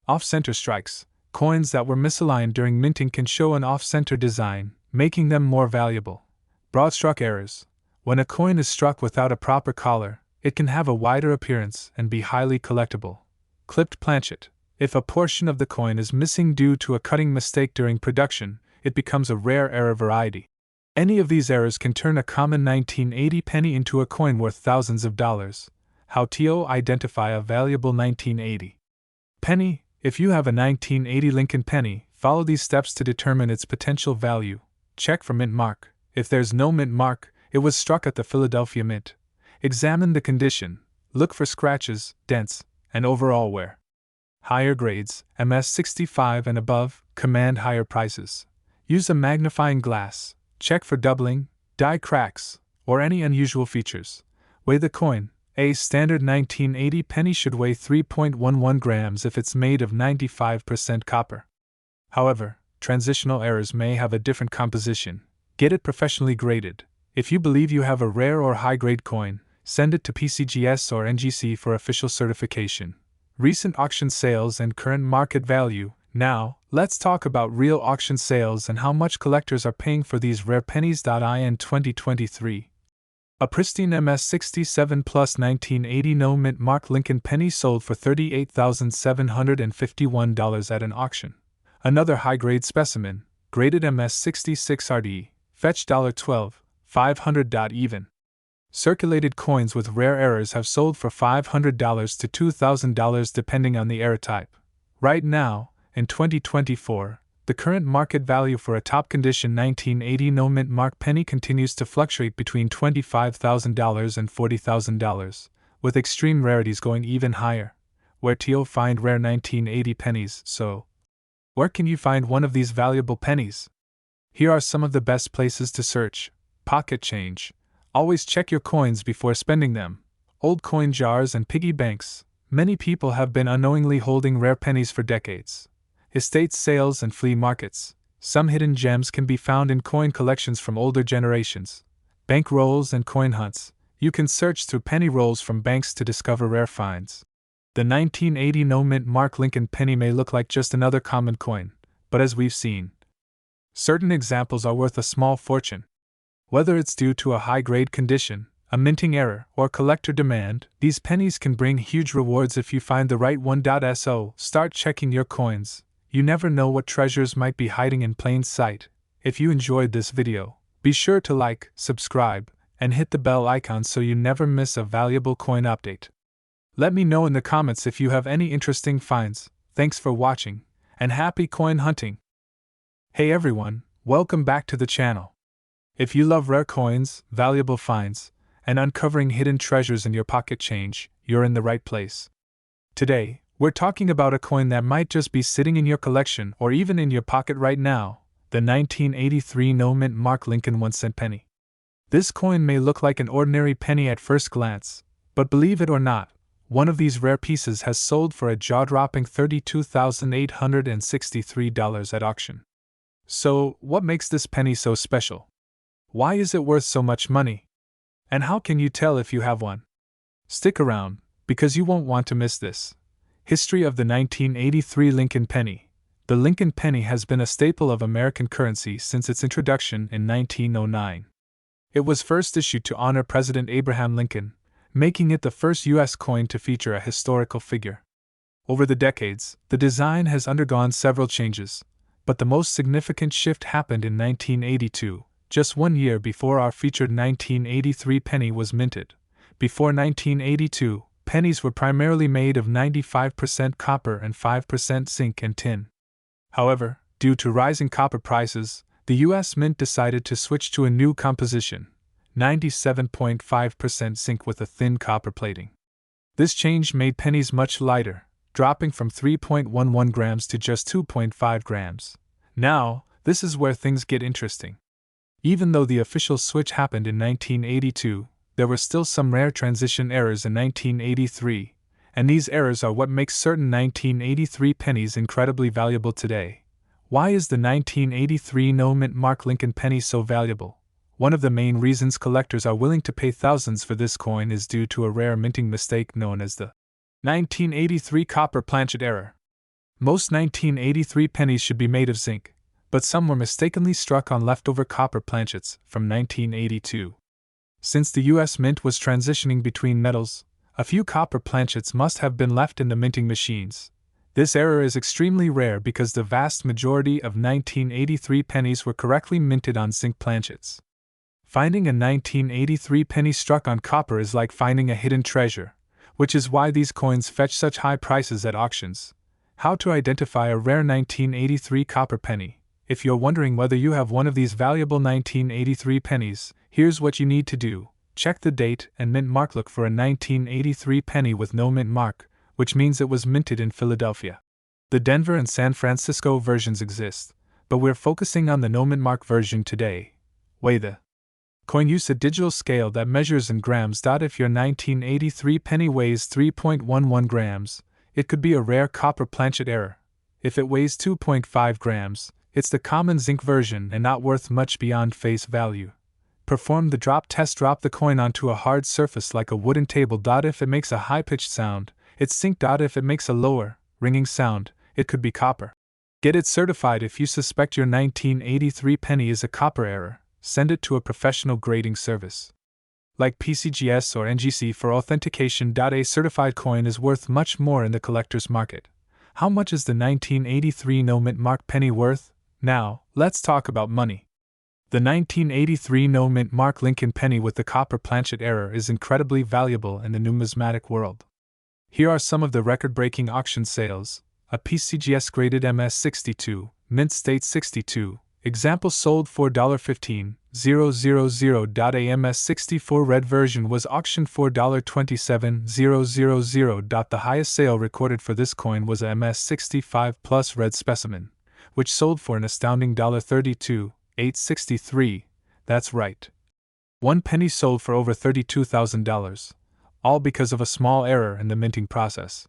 Off-center strikes. Coins that were misaligned during minting can show an off-center design, making them more valuable. Broad-stroke errors. When a coin is struck without a proper collar, it can have a wider appearance and be highly collectible. Clipped planchet. If a portion of the coin is missing due to a cutting mistake during production, it becomes a rare error variety. Any of these errors can turn a common 1980 penny into a coin worth thousands of dollars. How to identify a valuable 1980 penny. If you have a 1980 Lincoln penny, follow these steps to determine its potential value. Check for mint mark. If there's no mint mark, it was struck at the Philadelphia Mint. Examine the condition. Look for scratches, dents, and overall wear. Higher grades, MS65 and above, command higher prices. Use a magnifying glass. Check for doubling, die cracks, or any unusual features. Weigh the coin. A standard 1980 penny should weigh 3.11 grams if it's made of 95% copper. However, transitional errors may have a different composition. Get it professionally graded. If you believe you have a rare or high-grade coin, send it to PCGS or NGC for official certification. Recent auction sales and current market value. Now, let's talk about real auction sales and how much collectors are paying for these rare pennies. In 2023, a pristine MS67 plus 1980 no mint mark Lincoln penny sold for $38,751 at an auction. Another high-grade specimen, graded MS66RD, fetched $12,500 even. Circulated coins with rare errors have sold for $500 to $2,000 depending on the error type. Right now, in 2024, the current market value for a top-condition 1980 no mint mark penny continues to fluctuate between $25,000 and $40,000, with extreme rarities going even higher. Where to find rare 1980 pennies? So, where can you find one of these valuable pennies? Here are some of the best places to search. Pocket change. Always check your coins before spending them. Old coin jars and piggy banks. Many people have been unknowingly holding rare pennies for decades. Estate sales and flea markets. Some hidden gems can be found in coin collections from older generations. Bank rolls and coin hunts. You can search through penny rolls from banks to discover rare finds. The 1980 no mint mark Lincoln penny may look like just another common coin, but as we've seen, certain examples are worth a small fortune. Whether it's due to a high-grade condition, a minting error, or collector demand, these pennies can bring huge rewards if you find the right one. So, start checking your coins. You never know what treasures might be hiding in plain sight. If you enjoyed this video, be sure to like, subscribe, and hit the bell icon so you never miss a valuable coin update. Let me know in the comments if you have any interesting finds. Thanks for watching, and happy coin hunting! Hey everyone, welcome back to the channel. If you love rare coins, valuable finds, and uncovering hidden treasures in your pocket change, you're in the right place. Today, we're talking about a coin that might just be sitting in your collection or even in your pocket right now, the 1983 no mint mark Lincoln 1-cent penny. This coin may look like an ordinary penny at first glance, but believe it or not, one of these rare pieces has sold for a jaw-dropping $32,863 at auction. So, what makes this penny so special? Why is it worth so much money? And how can you tell if you have one? Stick around, because you won't want to miss this. History of the 1983 Lincoln Penny. The Lincoln penny has been a staple of American currency since its introduction in 1909. It was first issued to honor President Abraham Lincoln, making it the first U.S. coin to feature a historical figure. Over the decades, the design has undergone several changes, but the most significant shift happened in 1982, just 1 year before our featured 1983 penny was minted. Before 1982, pennies were primarily made of 95% copper and 5% zinc and tin. However, due to rising copper prices, the U.S. Mint decided to switch to a new composition, 97.5% zinc with a thin copper plating. This change made pennies much lighter, dropping from 3.11 grams to just 2.5 grams. Now, this is where things get interesting. Even though the official switch happened in 1982, there were still some rare transition errors in 1983, and these errors are what makes certain 1983 pennies incredibly valuable today. Why is the 1983 no-mint mark Lincoln penny so valuable? One of the main reasons collectors are willing to pay thousands for this coin is due to a rare minting mistake known as the 1983 copper planchet error. Most 1983 pennies should be made of zinc, but some were mistakenly struck on leftover copper planchets from 1982. Since the U.S. Mint was transitioning between metals, a few copper planchets must have been left in the minting machines. This error is extremely rare because the vast majority of 1983 pennies were correctly minted on zinc planchets. Finding a 1983 penny struck on copper is like finding a hidden treasure, which is why these coins fetch such high prices at auctions. How to identify a rare 1983 copper penny? If you're wondering whether you have one of these valuable 1983 pennies, here's what you need to do. Check the date and mint mark. Look for a 1983 penny with no mint mark, which means it was minted in Philadelphia. The Denver and San Francisco versions exist, but we're focusing on the no mint mark version today. Weigh the coin. Use a digital scale that measures in grams. If your 1983 penny weighs 3.11 grams, it could be a rare copper planchet error. If it weighs 2.5 grams, it's the common zinc version and not worth much beyond face value. Perform the drop test. Drop the coin onto a hard surface like a wooden table. If it makes a high-pitched sound, it's zinc. If it makes a lower, ringing sound, it could be copper. Get it certified. If you suspect your 1983 penny is a copper error, send it to a professional grading service like PCGS or NGC for authentication. A certified coin is worth much more in the collector's market. How much is the 1983 no mint mark penny worth? Now, let's talk about money. The 1983 no mint mark Lincoln penny with the copper planchet error is incredibly valuable in the numismatic world. Here are some of the record-breaking auction sales. A PCGS graded MS62, mint state 62. Example sold for $15,000. A MS64 red version was auctioned for $27,000. The highest sale recorded for this coin was a MS65 Plus red specimen, which sold for an astounding $32,863. That's right. One penny sold for over $32,000, all because of a small error in the minting process.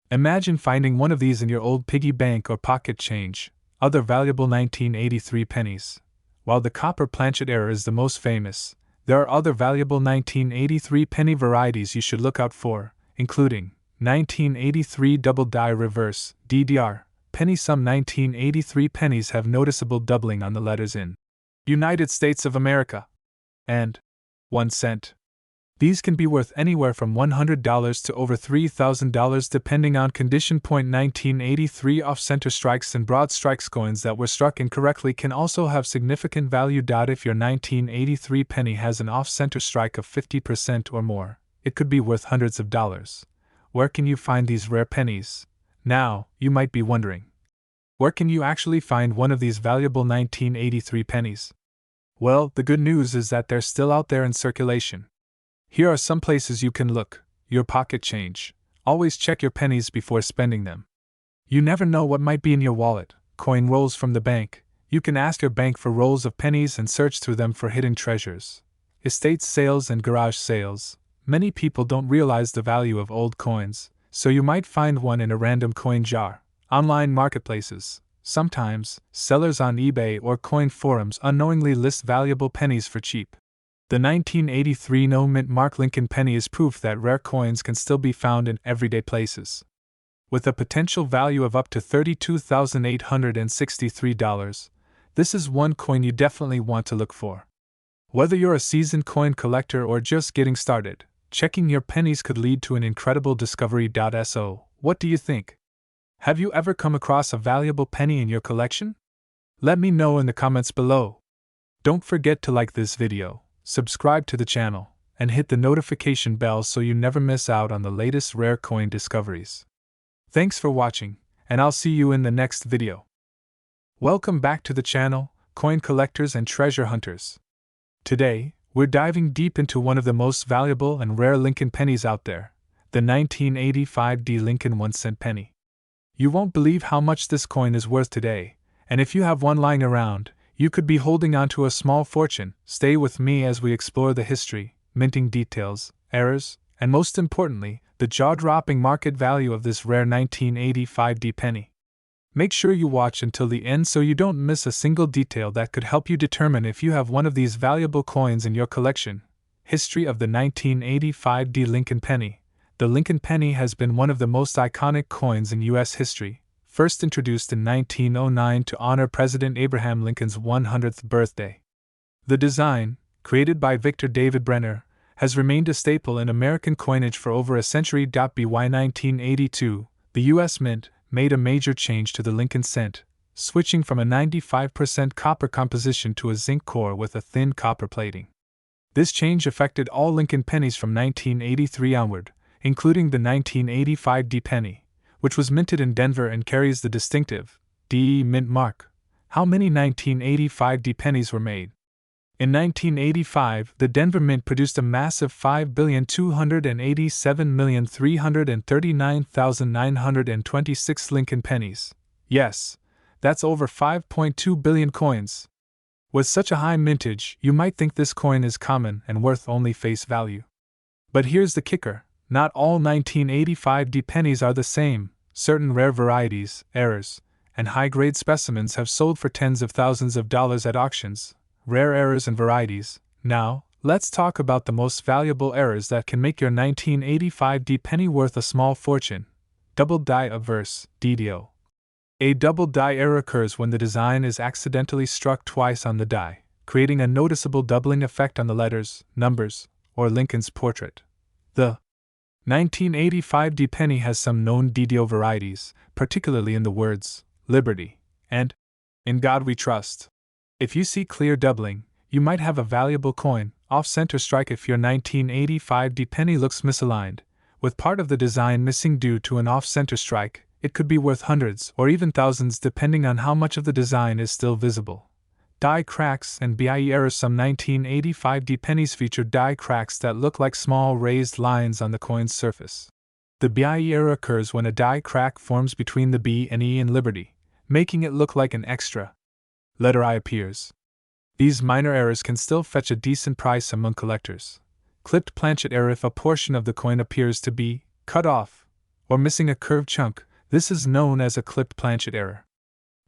Imagine finding one of these in your old piggy bank or pocket change. Other valuable 1983 pennies. While the copper planchet error is the most famous, there are other valuable 1983 penny varieties you should look out for, including 1983 double die reverse (DDR) penny. Some 1983 pennies have noticeable doubling on the letters in United States of America and 1 cent. These can be worth anywhere from $100 to over $3,000 depending on condition. 1983 off-center strikes and broad strikes coins that were struck incorrectly can also have significant value. If your 1983 penny has an off-center strike of 50% or more, it could be worth hundreds of dollars. Where can you find these rare pennies? Now, you might be wondering, where can you actually find one of these valuable 1983 pennies? Well, the good news is that they're still out there in circulation. Here are some places you can look. Your pocket change. Always check your pennies before spending them. You never know what might be in your wallet. Coin rolls from the bank. You can ask your bank for rolls of pennies and search through them for hidden treasures. Estate sales and garage sales. Many people don't realize the value of old coins, so you might find one in a random coin jar. Online marketplaces. sometimes, sellers on eBay or coin forums unknowingly list valuable pennies for cheap. The 1983 no-mint mark Lincoln penny is proof that rare coins can still be found in everyday places. With a potential value of up to $32,863, this is one coin you definitely want to look for. Whether you're a seasoned coin collector or just getting started, checking your pennies could lead to an incredible discovery. So, what do you think? Have you ever come across a valuable penny in your collection? Let me know in the comments below. Don't forget to like this video, subscribe to the channel, and hit the notification bell so you never miss out on the latest rare coin discoveries. Thanks for watching, and I'll see you in the next video. Welcome back to the channel, coin collectors and treasure hunters. Today, we're diving deep into one of the most valuable and rare Lincoln pennies out there, the 1985 Lincoln 1-cent penny. You won't believe how much this coin is worth today, and if you have one lying around, you could be holding on to a small fortune. Stay with me as we explore the history, minting details, errors, and most importantly, the jaw-dropping market value of this rare 1985 penny. Make sure you watch until the end so you don't miss a single detail that could help you determine if you have one of these valuable coins in your collection. History of the 1985 Lincoln penny. The Lincoln penny has been one of the most iconic coins in U.S. history, first introduced in 1909 to honor President Abraham Lincoln's 100th birthday. The design, created by Victor David Brenner, has remained a staple in American coinage for over a century. By 1982, the U.S. Mint made a major change to the Lincoln cent, switching from a 95% copper composition to a zinc core with a thin copper plating. This change affected all Lincoln pennies from 1983 onward, including the 1985 penny, which was minted in Denver and carries the distinctive DE mint mark. How many 1985 pennies were made? In 1985, the Denver Mint produced a massive 5,287,339,926 Lincoln pennies. Yes, that's over 5.2 billion coins. With such a high mintage, you might think this coin is common and worth only face value. But here's the kicker: not all 1985 pennies are the same. Certain rare varieties, errors, and high-grade specimens have sold for tens of thousands of dollars at auctions. Rare errors and varieties. Now, let's talk about the most valuable errors that can make your 1985 penny worth a small fortune. Double die averse, DDO. A double die error occurs when the design is accidentally struck twice on the die, creating a noticeable doubling effect on the letters, numbers, or Lincoln's portrait. The 1985 penny has some known DDO varieties, particularly in the words, Liberty, and In God We Trust. If you see clear doubling, you might have a valuable coin. Off-center strike. If your 1985 penny looks misaligned, with part of the design missing due to an off-center strike, it could be worth hundreds or even thousands depending on how much of the design is still visible. Die cracks and BIE errors. Some 1985 pennies feature die cracks that look like small raised lines on the coin's surface. The BIE error occurs when a die crack forms between the B and E in Liberty, making it look like an extra letter I appears. These minor errors can still fetch a decent price among collectors. Clipped planchet error. If a portion of the coin appears to be cut off or missing a curved chunk, this is known as a clipped planchet error.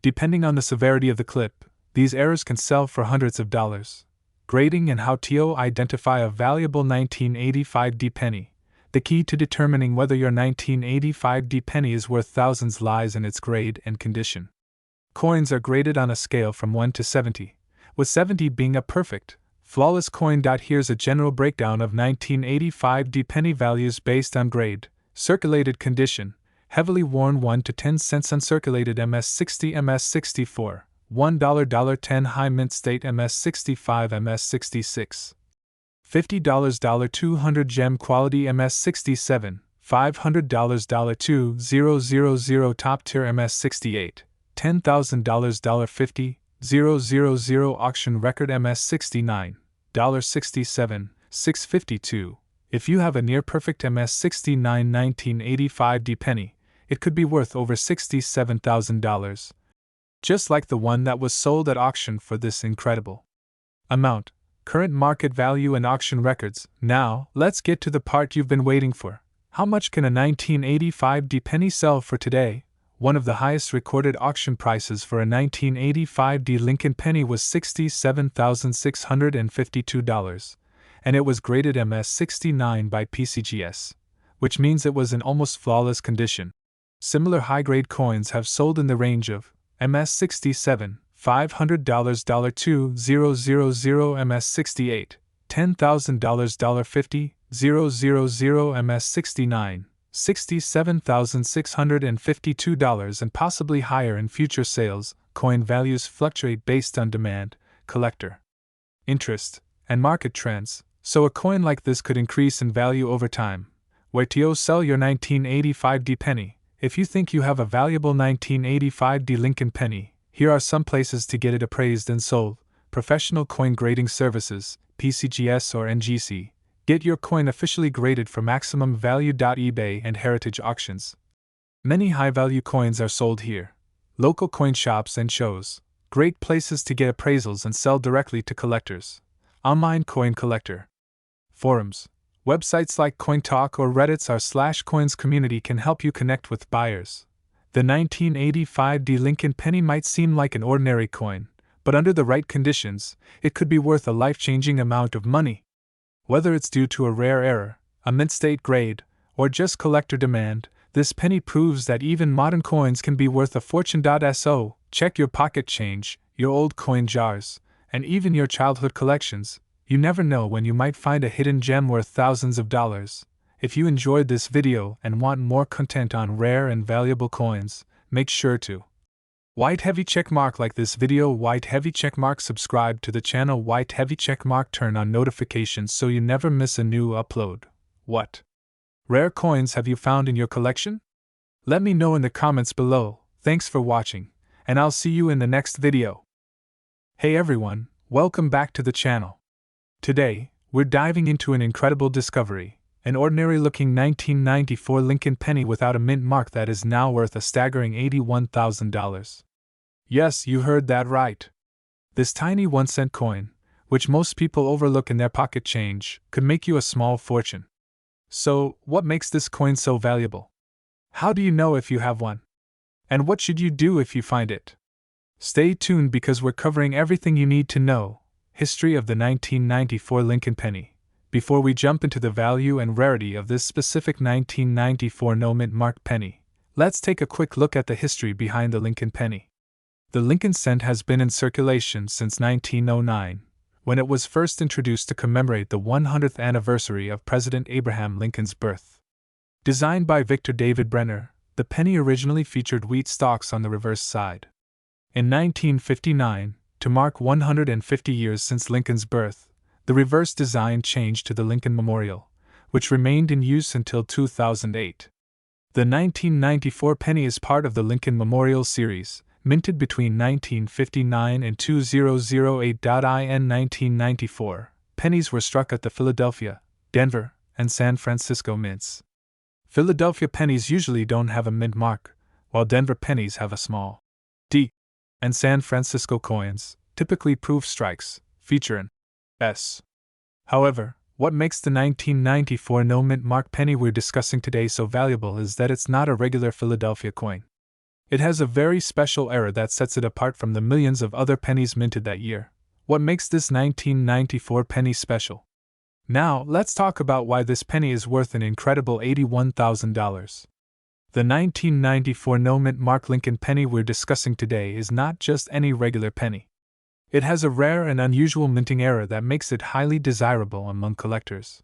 Depending on the severity of the clip, these errors can sell for hundreds of dollars. Grading and how to identify a valuable 1985 penny. The key to determining whether your 1985 penny is worth thousands lies in its grade and condition. Coins are graded on a scale from 1 to 70, with 70 being a perfect, flawless coin. Here's a general breakdown of 1985 penny values based on grade: circulated condition, heavily worn 1 to 10 cents; uncirculated MS60, MS64, $1, 10 high mint state MS65, MS66, $50, 200 gem quality MS67, $500, 2000 top tier MS68, $10,000 $50,000 auction record MS69, $67, $652. If you have a near perfect MS69 1985 penny, it could be worth over $67,000. Just like the one that was sold at auction for this incredible amount. Current market value and auction records. Now, let's get to the part you've been waiting for. How much can a 1985 penny sell for today? one of the highest recorded auction prices for a 1985 D Lincoln penny was $67,652, and it was graded MS69 by PCGS, which means it was in almost flawless condition. Similar high-grade coins have sold in the range of MS67, $500, $2,000, MS68, $10,000, $50, $000, MS69, $67,652, and possibly higher in future sales. Coin values fluctuate based on demand, collector interest, and market trends, so a coin like this could increase in value over time. Where to sell your 1985 D penny? If you think you have a valuable 1985 D Lincoln penny, here are some places to get it appraised and sold. Professional Coin Grading Services, PCGS or NGC. Get your coin officially graded for maximum value. eBay and Heritage Auctions. Many high-value coins are sold here. Local coin shops and shows. Great places to get appraisals and sell directly to collectors. Online coin collector forums. Websites like CoinTalk or Reddit's r/coins community can help you connect with buyers. The 1985 D Lincoln penny might seem like an ordinary coin, but under the right conditions, it could be worth a life-changing amount of money. Whether it's due to a rare error, a mint-state grade, or just collector demand, this penny proves that even modern coins can be worth a fortune. So, check your pocket change, your old coin jars, and even your childhood collections. You never know when you might find a hidden gem worth thousands of dollars. If you enjoyed this video and want more content on rare and valuable coins, make sure to white heavy checkmark like this video, white heavy checkmark subscribe to the channel, white heavy checkmark turn on notifications so you never miss a new upload. What rare coins have you found in your collection? Let me know in the comments below. Thanks for watching, and I'll see you in the next video. Hey everyone, welcome back to the channel. Today, we're diving into an incredible discovery, an ordinary-looking 1994 Lincoln penny without a mint mark that is now worth a staggering $81,000. Yes, you heard that right. This tiny 1-cent coin, which most people overlook in their pocket change, could make you a small fortune. So, what makes this coin so valuable? How do you know if you have one? And what should you do if you find it? Stay tuned because we're covering everything you need to know. History of the 1994 Lincoln penny. Before we jump into the value and rarity of this specific 1994 no-mint marked penny, let's take a quick look at the history behind the Lincoln penny. The Lincoln cent has been in circulation since 1909, when it was first introduced to commemorate the 100th anniversary of President Abraham Lincoln's birth. Designed by Victor David Brenner, the penny originally featured wheat stalks on the reverse side. In 1959, to mark 150 years since Lincoln's birth, the reverse design changed to the Lincoln Memorial, which remained in use until 2008. The 1994 penny is part of the Lincoln Memorial series, minted between 1959 and 2008. In 1994, pennies were struck at the Philadelphia, Denver, and San Francisco mints. Philadelphia pennies usually don't have a mint mark, while Denver pennies have a small D, and San Francisco coins, typically proof strikes, feature an S. However, what makes the 1994 no-mint mark penny we're discussing today so valuable is that it's not a regular Philadelphia coin. It has a very special error that sets it apart from the millions of other pennies minted that year. What makes this 1994 penny special? Now, let's talk about why this penny is worth an incredible $81,000. The 1994 no-mint mark Lincoln penny we're discussing today is not just any regular penny. It has a rare and unusual minting error that makes it highly desirable among collectors.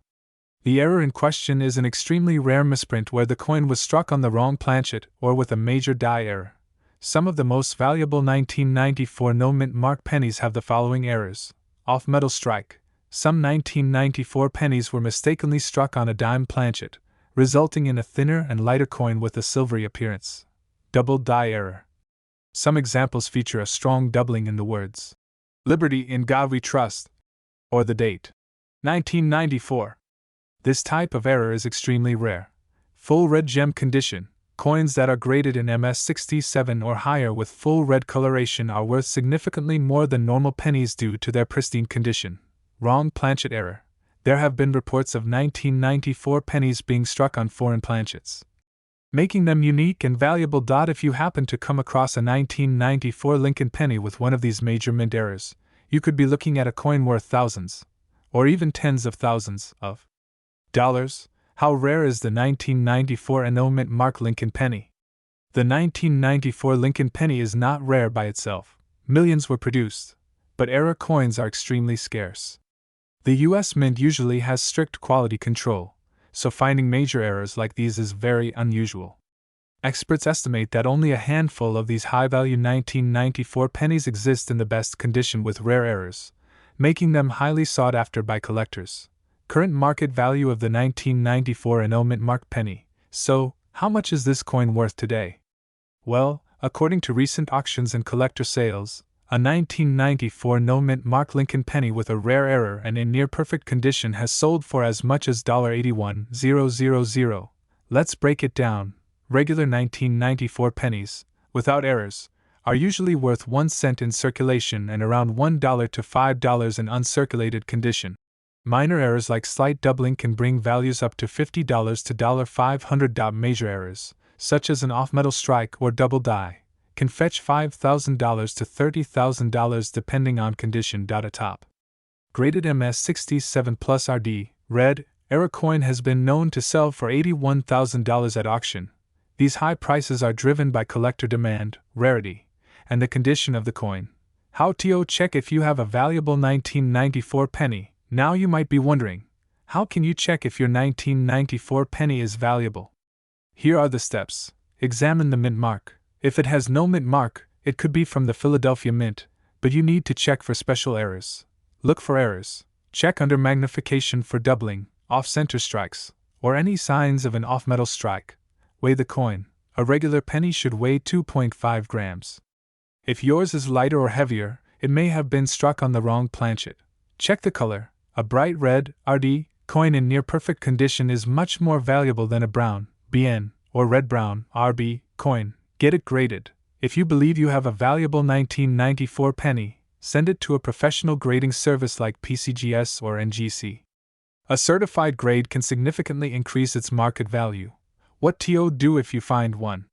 The error in question is an extremely rare misprint where the coin was struck on the wrong planchet or with a major die error. Some of the most valuable 1994 no-mint mark pennies have the following errors. Off-metal strike. Some 1994 pennies were mistakenly struck on a dime planchet, resulting in a thinner and lighter coin with a silvery appearance. Double die error. Some examples feature a strong doubling in the words, "Liberty in God We Trust," or the date, 1994. This type of error is extremely rare. Full red gem condition. Coins that are graded in MS67 or higher with full red coloration are worth significantly more than normal pennies due to their pristine condition. Wrong planchet error. There have been reports of 1994 pennies being struck on foreign planchets. making them unique and valuable. If you happen to come across a 1994 Lincoln penny with one of these major mint errors, you could be looking at a coin worth thousands, or even tens of thousands, of dollars. How rare is the 1994 No mint mark Lincoln penny? The 1994 Lincoln penny is not rare by itself. Millions were produced, but error coins are extremely scarce. The U.S. Mint usually has strict quality control, so finding major errors like these is very unusual. Experts estimate that only a handful of these high-value 1994 pennies exist in the best condition with rare errors, making them highly sought after by collectors. Current market value of the 1994 No mint mark penny. So, how much is this coin worth today? Well, according to recent auctions and collector sales, a 1994 No mint mark Lincoln penny with a rare error and in near perfect condition has sold for as much as $81,000. Let's break it down. Regular 1994 pennies, without errors, are usually worth 1 cent in circulation and around $1 to $5 in uncirculated condition. Minor errors like slight doubling can bring values up to $50 to $500. Major errors, such as an off-metal strike or double die, can fetch $5,000 to $30,000 depending on condition. A top graded MS67 Plus RD, red, error coin has been known to sell for $81,000 at auction. These high prices are driven by collector demand, rarity, and the condition of the coin. How to check if you have a valuable 1994 penny? Now you might be wondering, how can you check if your 1994 penny is valuable? Here are the steps. Examine the mint mark. If it has no mint mark, it could be from the Philadelphia Mint, but you need to check for special errors. Look for errors. Check under magnification for doubling, off-center strikes, or any signs of an off-metal strike. Weigh the coin. A regular penny should weigh 2.5 grams. If yours is lighter or heavier, it may have been struck on the wrong planchet. Check the color. A bright red, RD, coin in near-perfect condition is much more valuable than a brown, BN, or red-brown, RB, coin. Get it graded. If you believe you have a valuable 1994 penny, send it to a professional grading service like PCGS or NGC. A certified grade can significantly increase its market value. What to do if you find one?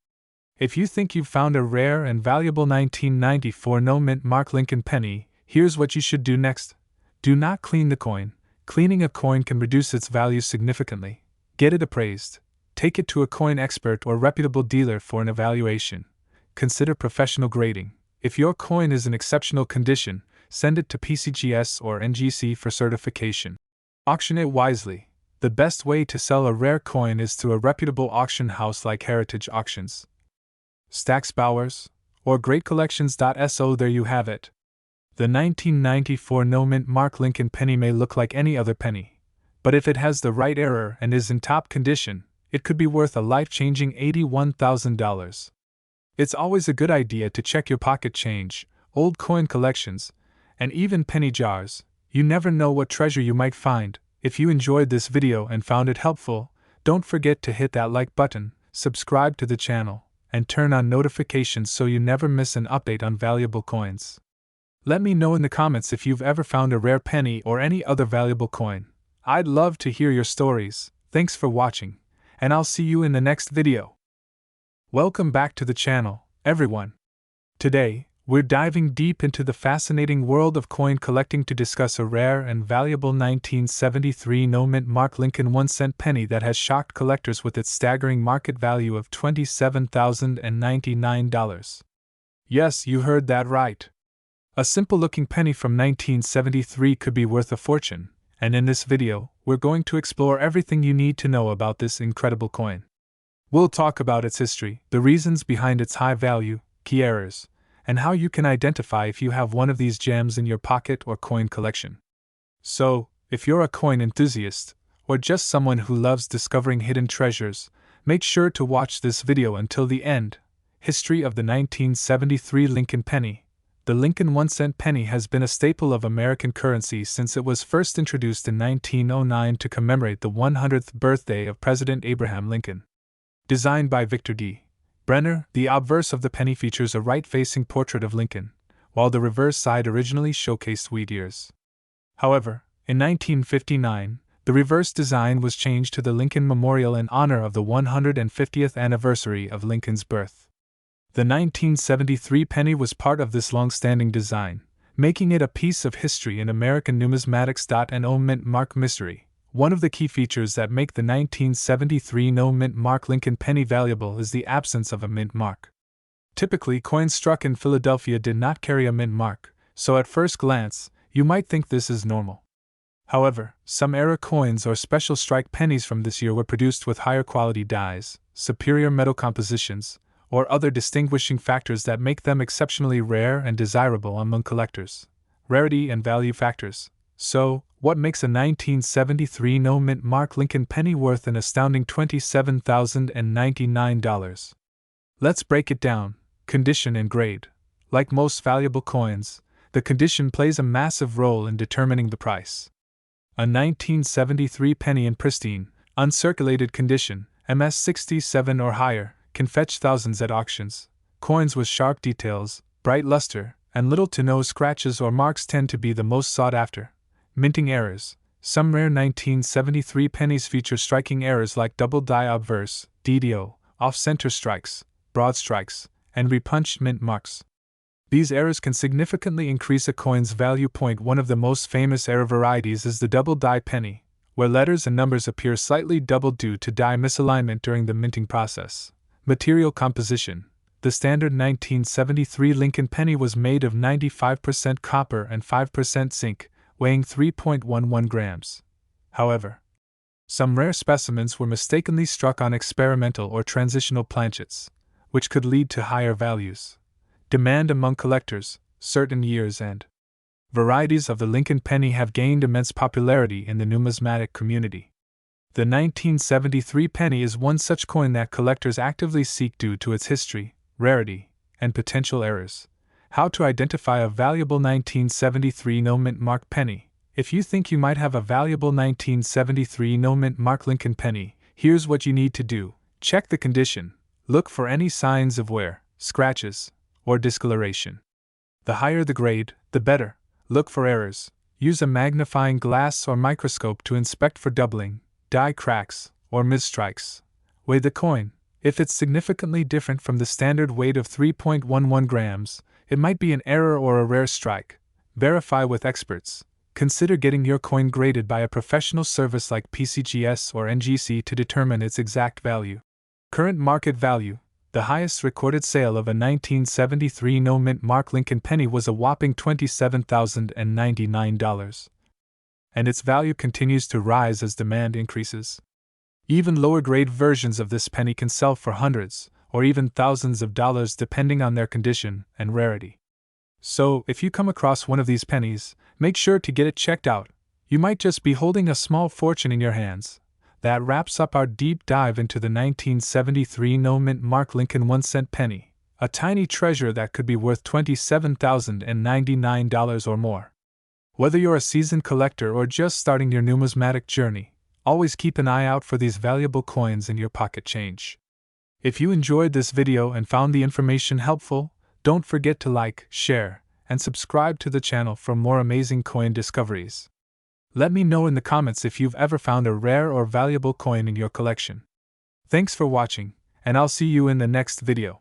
If you think you've found a rare and valuable 1994 No mint mark Lincoln penny, here's what you should do next. Do not clean the coin. Cleaning a coin can reduce its value significantly. Get it appraised. Take it to a coin expert or reputable dealer for an evaluation. Consider professional grading. If your coin is in exceptional condition, send it to PCGS or NGC for certification. Auction it wisely. The best way to sell a rare coin is through a reputable auction house like Heritage Auctions, Stack's Bowers, or Great Collections.so. There you have it. The 1994 No mint mark Lincoln penny may look like any other penny, but if it has the right error and is in top condition, it could be worth a life-changing $81,000. It's always a good idea to check your pocket change, old coin collections, and even penny jars. You never know what treasure you might find. If you enjoyed this video and found it helpful, don't forget to hit that like button, subscribe to the channel, and turn on notifications so you never miss an update on valuable coins. Let me know in the comments if you've ever found a rare penny or any other valuable coin. I'd love to hear your stories. Thanks for watching, and I'll see you in the next video. Welcome back to the channel, everyone. Today, we're diving deep into the fascinating world of coin collecting to discuss a rare and valuable 1973 No mint mark Lincoln 1-cent penny that has shocked collectors with its staggering market value of $27,099. Yes, you heard that right. A simple-looking penny from 1973 could be worth a fortune, and in this video, we're going to explore everything you need to know about this incredible coin. We'll talk about its history, the reasons behind its high value, key errors, and how you can identify if you have one of these gems in your pocket or coin collection. So, if you're a coin enthusiast, or just someone who loves discovering hidden treasures, make sure to watch this video until the end. History of the 1973 Lincoln penny. The Lincoln 1-cent penny has been a staple of American currency since it was first introduced in 1909 to commemorate the 100th birthday of President Abraham Lincoln. Designed by Victor D. Brenner, the obverse of the penny features a right-facing portrait of Lincoln, while the reverse side originally showcased wheat ears. However, in 1959, The reverse design was changed to the Lincoln Memorial in honor of the 150th anniversary of Lincoln's birth. The 1973 penny was part of this long-standing design, making it a piece of history in American numismatics. No mint mark mystery. One of the key features that make the 1973 no mint mark Lincoln penny valuable is the absence of a mint mark. Typically, coins struck in Philadelphia did not carry a mint mark, so at first glance, you might think this is normal. However, some era coins or special strike pennies from this year were produced with higher quality dies, superior metal compositions, or other distinguishing factors that make them exceptionally rare and desirable among collectors. Rarity and value factors. So, what makes a 1973 no mint mark Lincoln penny worth an astounding $27,099? Let's break it down. Condition and grade. Like most valuable coins, the condition plays a massive role in determining the price. A 1973 penny in pristine, uncirculated condition, MS67 or higher, can fetch thousands at auctions. Coins with sharp details, bright luster, and little to no scratches or marks tend to be the most sought after. Minting errors. Some rare 1973 pennies feature striking errors like double die obverse, DDO, off-center strikes, broad strikes, and repunched mint marks. These errors can significantly increase a coin's value. One of the most famous error varieties is the double die penny, where letters and numbers appear slightly doubled due to die misalignment during the minting process. Material composition. The standard 1973 Lincoln penny was made of 95% copper and 5% zinc, weighing 3.11 grams. However, some rare specimens were mistakenly struck on experimental or transitional planchets, which could lead to higher values. Demand among collectors. Certain years and varieties of the Lincoln penny have gained immense popularity in the numismatic community. The 1973 penny is one such coin that collectors actively seek due to its history, rarity, and potential errors. How to identify a valuable 1973 no mint mark penny. If you think you might have a valuable 1973 no mint mark Lincoln penny, here's what you need to do. Check the condition. Look for any signs of wear, scratches, or discoloration. The higher the grade, the better. Look for errors. Use a magnifying glass or microscope to inspect for doubling, die cracks, or misstrikes. Weigh the coin. If it's significantly different from the standard weight of 3.11 grams, it might be an error or a rare strike. Verify with experts. Consider getting your coin graded by a professional service like PCGS or NGC to determine its exact value. Current market value. The highest recorded sale of a 1973 no mint mark Lincoln penny was a whopping $27,099. And its value continues to rise as demand increases. Even lower grade versions of this penny can sell for hundreds, or even thousands of dollars depending on their condition and rarity. So, if you come across one of these pennies, make sure to get it checked out. You might just be holding a small fortune in your hands. That wraps up our deep dive into the 1973 no mint mark Lincoln 1-cent penny, a tiny treasure that could be worth $27,099 or more. Whether you're a seasoned collector or just starting your numismatic journey, always keep an eye out for these valuable coins in your pocket change. If you enjoyed this video and found the information helpful, don't forget to like, share, and subscribe to the channel for more amazing coin discoveries. Let me know in the comments if you've ever found a rare or valuable coin in your collection. Thanks for watching, and I'll see you in the next video.